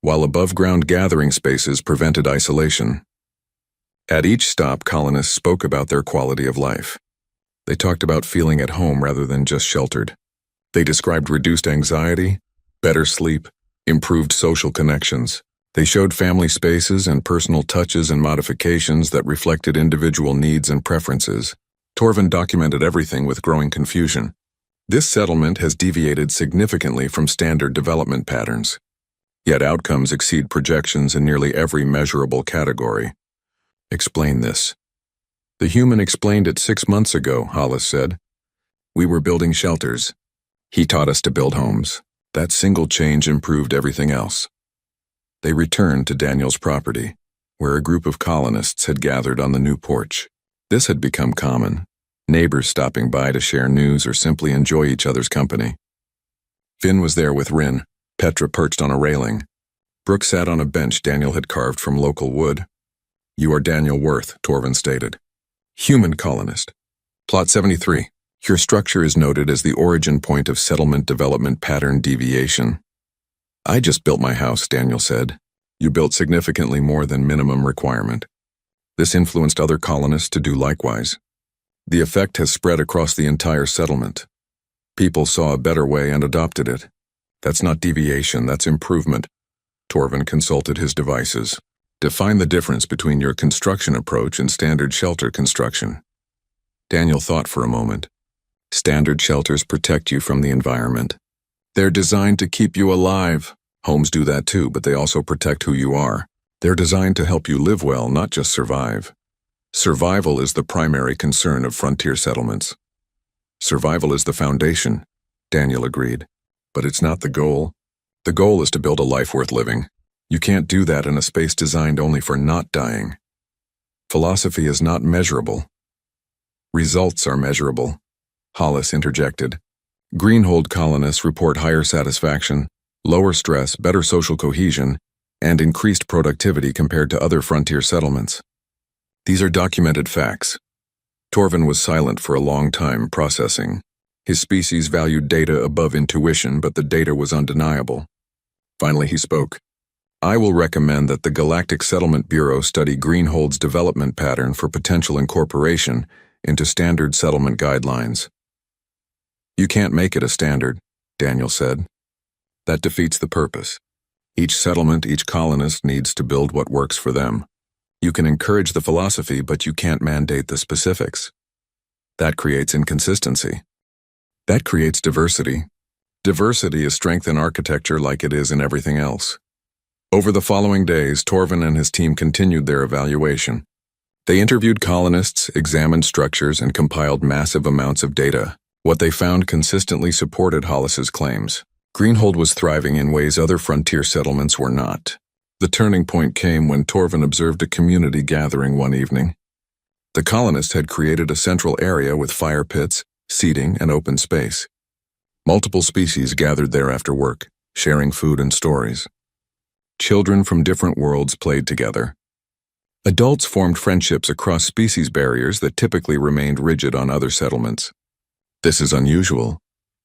Speaker 1: while above-ground gathering spaces prevented isolation. At each stop, colonists spoke about their quality of life. They talked about feeling at home rather than just sheltered. They described reduced anxiety, better sleep, improved social connections. They showed family spaces and personal touches and modifications that reflected individual needs and preferences. Torvin documented everything with growing confusion. This settlement has deviated significantly from standard development patterns. Yet outcomes exceed projections in nearly every measurable category. Explain this. The human explained it 6 months ago, Hollis said. We were building shelters. He taught us to build homes. That single change improved everything else. They returned to Daniel's property, where a group of colonists had gathered on the new porch. This had become common, neighbors stopping by to share news or simply enjoy each other's company. Finn was there with Rin, Petra perched on a railing. Brooke sat on a bench Daniel had carved from local wood. You are Daniel Worth, Torvin stated. Human colonist. Plot 73. Your structure is noted as the origin point of settlement development pattern deviation. I just built my house, Daniel said. You built significantly more than minimum requirement. This influenced other colonists to do likewise. The effect has spread across the entire settlement. People saw a better way and adopted it. That's not deviation, that's improvement. Torvin consulted his devices. Define the difference between your construction approach and standard shelter construction. Daniel thought for a moment. Standard shelters protect you from the environment. They're designed to keep you alive. Homes do that too, but they also protect who you are. They're designed to help you live well, not just survive. Survival is the primary concern of frontier settlements. Survival is the foundation, Daniel agreed. But it's not the goal. The goal is to build a life worth living. You can't do that in a space designed only for not dying. Philosophy is not measurable. Results are measurable, Hollis interjected. Greenhold colonists report higher satisfaction, lower stress, better social cohesion, and increased productivity compared to other frontier settlements. These are documented facts. Torvin was silent for a long time, processing. His species valued data above intuition, but the data was undeniable. Finally, he spoke. I will recommend that the Galactic Settlement Bureau study Greenhold's development pattern for potential incorporation into standard settlement guidelines. You can't make it a standard, Daniel said. That defeats the purpose. Each settlement, each colonist needs to build what works for them. You can encourage the philosophy, but you can't mandate the specifics. That creates inconsistency. That creates diversity. Diversity is strength in architecture like it is in everything else. Over the following days, Torvin and his team continued their evaluation. They interviewed colonists, examined structures, and compiled massive amounts of data. What they found consistently supported Hollis's claims. Greenhold was thriving in ways other frontier settlements were not. The turning point came when Torvin observed a community gathering one evening. The colonists had created a central area with fire pits, seating, and open space. Multiple species gathered there after work, sharing food and stories. Children from different worlds played together. Adults formed friendships across species barriers that typically remained rigid on other settlements. This is unusual,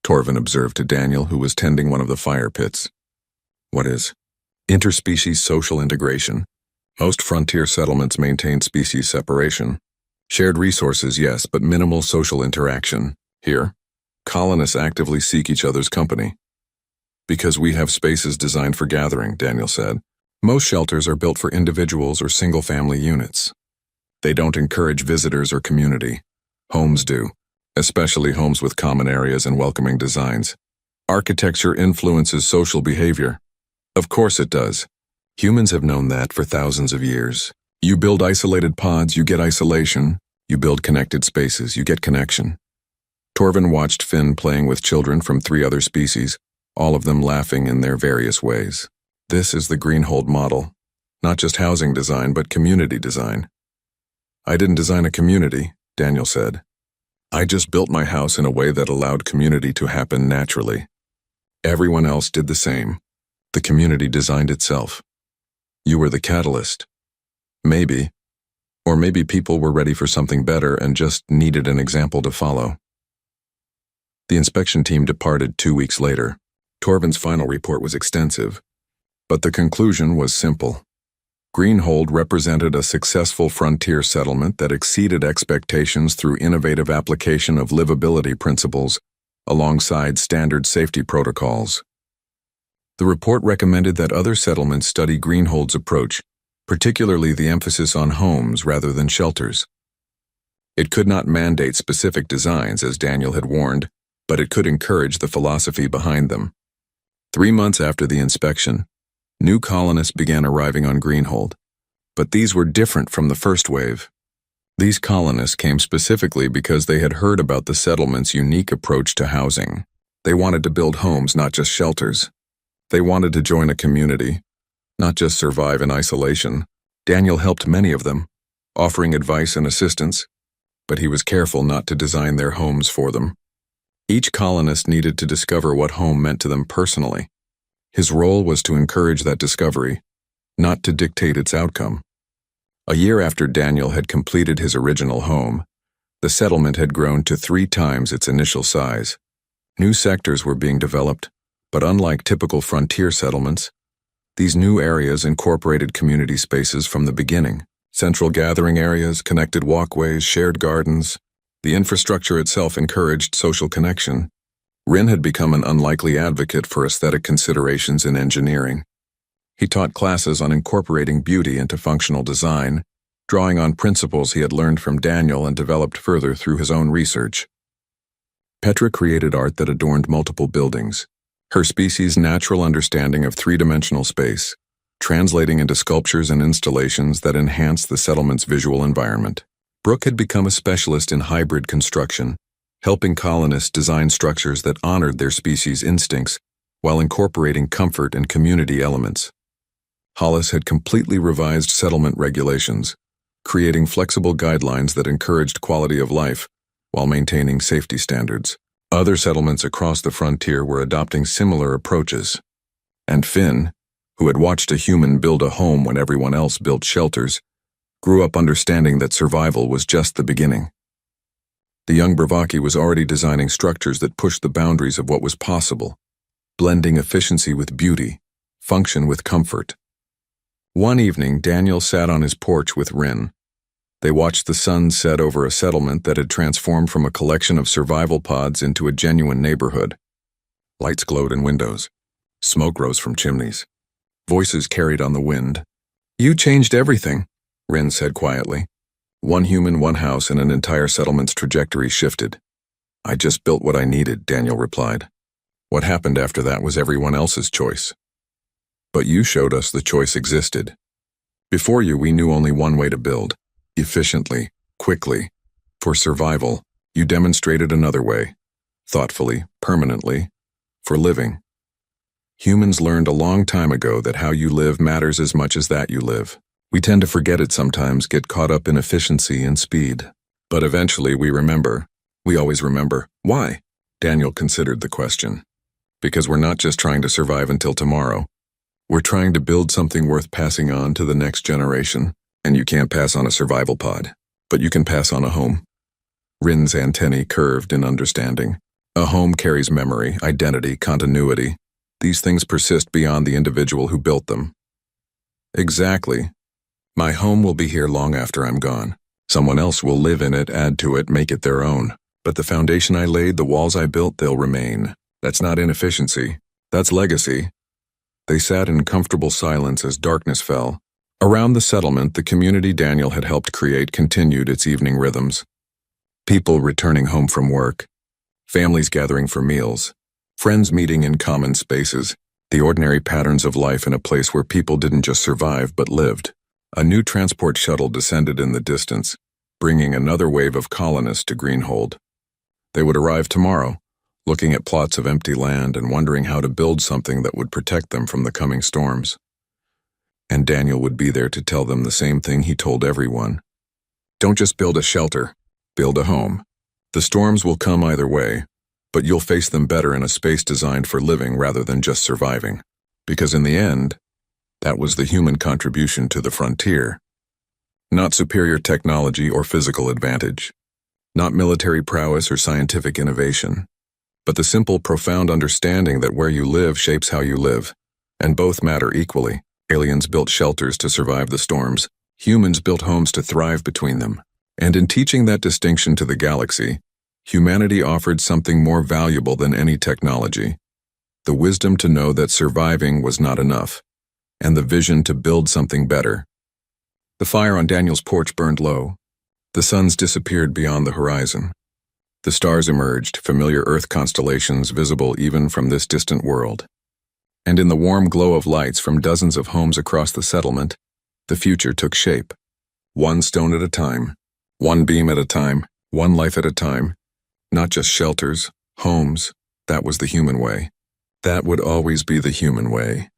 Speaker 1: Torvin observed to Daniel, who was tending one of the fire pits. What is? Interspecies social integration. Most frontier settlements maintain species separation. Shared resources, yes, but minimal social interaction. Here, colonists actively seek each other's company. Because we have spaces designed for gathering, Daniel said. Most shelters are built for individuals or single-family units. They don't encourage visitors or community. Homes do, especially homes with common areas and welcoming designs. Architecture influences social behavior. Of course it does. Humans have known that for thousands of years. You build isolated pods, you get isolation. You build connected spaces, you get connection. Torvin watched Finn playing with children from 3 other species, all of them laughing in their various ways. This is the Greenhold model. Not just housing design, but community design. I didn't design a community, Daniel said. I just built my house in a way that allowed community to happen naturally. Everyone else did the same. The community designed itself. You were the catalyst. Maybe. Or maybe people were ready for something better and just needed an example to follow. The inspection team departed 2 weeks later. Torvin's final report was extensive, but the conclusion was simple. Greenhold represented a successful frontier settlement that exceeded expectations through innovative application of livability principles alongside standard safety protocols. The report recommended that other settlements study Greenhold's approach, particularly the emphasis on homes rather than shelters. It could not mandate specific designs, as Daniel had warned, but it could encourage the philosophy behind them. 3 months after the inspection, new colonists began arriving on Greenhold, but these were different from the first wave. These colonists came specifically because they had heard about the settlement's unique approach to housing. They wanted to build homes, not just shelters. They wanted to join a community, not just survive in isolation. Daniel helped many of them, offering advice and assistance, but he was careful not to design their homes for them. Each colonist needed to discover what home meant to them personally. His role was to encourage that discovery, not to dictate its outcome. A year after Daniel had completed his original home, the settlement had grown to 3 times its initial size. New sectors were being developed, but unlike typical frontier settlements, these new areas incorporated community spaces from the beginning. Central gathering areas, connected walkways, shared gardens. The infrastructure itself encouraged social connection. Rin had become an unlikely advocate for aesthetic considerations in engineering. He taught classes on incorporating beauty into functional design, drawing on principles he had learned from Daniel and developed further through his own research. Petra created art that adorned multiple buildings, her species' natural understanding of 3-dimensional space, translating into sculptures and installations that enhanced the settlement's visual environment. Brooke had become a specialist in hybrid construction, helping colonists design structures that honored their species' instincts while incorporating comfort and community elements. Hollis had completely revised settlement regulations, creating flexible guidelines that encouraged quality of life while maintaining safety standards. Other settlements across the frontier were adopting similar approaches. And Finn, who had watched a human build a home when everyone else built shelters, grew up understanding that survival was just the beginning. The young Bravaki was already designing structures that pushed the boundaries of what was possible, blending efficiency with beauty, function with comfort. One evening, Daniel sat on his porch with Rin. They watched the sun set over a settlement that had transformed from a collection of survival pods into a genuine neighborhood. Lights glowed in windows. Smoke rose from chimneys. Voices carried on the wind. "You changed everything," Rin said quietly. "One human, one house, and an entire settlement's trajectory shifted." "I just built what I needed," Daniel replied. "What happened after that was everyone else's choice. But you showed us the choice existed. Before you, we knew only one way to build. Efficiently, quickly. For survival, you demonstrated another way. Thoughtfully, permanently. For living. Humans learned a long time ago that how you live matters as much as that you live. We tend to forget it sometimes, get caught up in efficiency and speed. But eventually we remember. We always remember. Why?" Daniel considered the question. "Because we're not just trying to survive until tomorrow. We're trying to build something worth passing on to the next generation. And you can't pass on a survival pod, but you can pass on a home." Rin's antennae curved in understanding. A home carries memory, identity, continuity. These things persist beyond the individual who built them. "Exactly. My home will be here long after I'm gone. Someone else will live in it, add to it, make it their own. But the foundation I laid, the walls I built, they'll remain. That's not inefficiency. That's legacy." They sat in comfortable silence as darkness fell. Around the settlement, the community Daniel had helped create continued its evening rhythms. People returning home from work. Families gathering for meals. Friends meeting in common spaces. The ordinary patterns of life in a place where people didn't just survive but lived. A new transport shuttle descended in the distance, bringing another wave of colonists to Greenhold. They would arrive tomorrow, looking at plots of empty land and wondering how to build something that would protect them from the coming storms. And Daniel would be there to tell them the same thing he told everyone. Don't just build a shelter, build a home. The storms will come either way, but you'll face them better in a space designed for living rather than just surviving. Because in the end, that was the human contribution to the frontier. Not superior technology or physical advantage. Not military prowess or scientific innovation. But the simple, profound understanding that where you live shapes how you live, and both matter equally. Aliens built shelters to survive the storms. Humans built homes to thrive between them. And in teaching that distinction to the galaxy, humanity offered something more valuable than any technology. The wisdom to know that surviving was not enough, and the vision to build something better. The fire on Daniel's porch burned low. The suns disappeared beyond the horizon. The stars emerged, familiar Earth constellations visible even from this distant world. And in the warm glow of lights from dozens of homes across the settlement, the future took shape. One stone at a time, one beam at a time, one life at a time. Not just shelters, homes. That was the human way. That would always be the human way.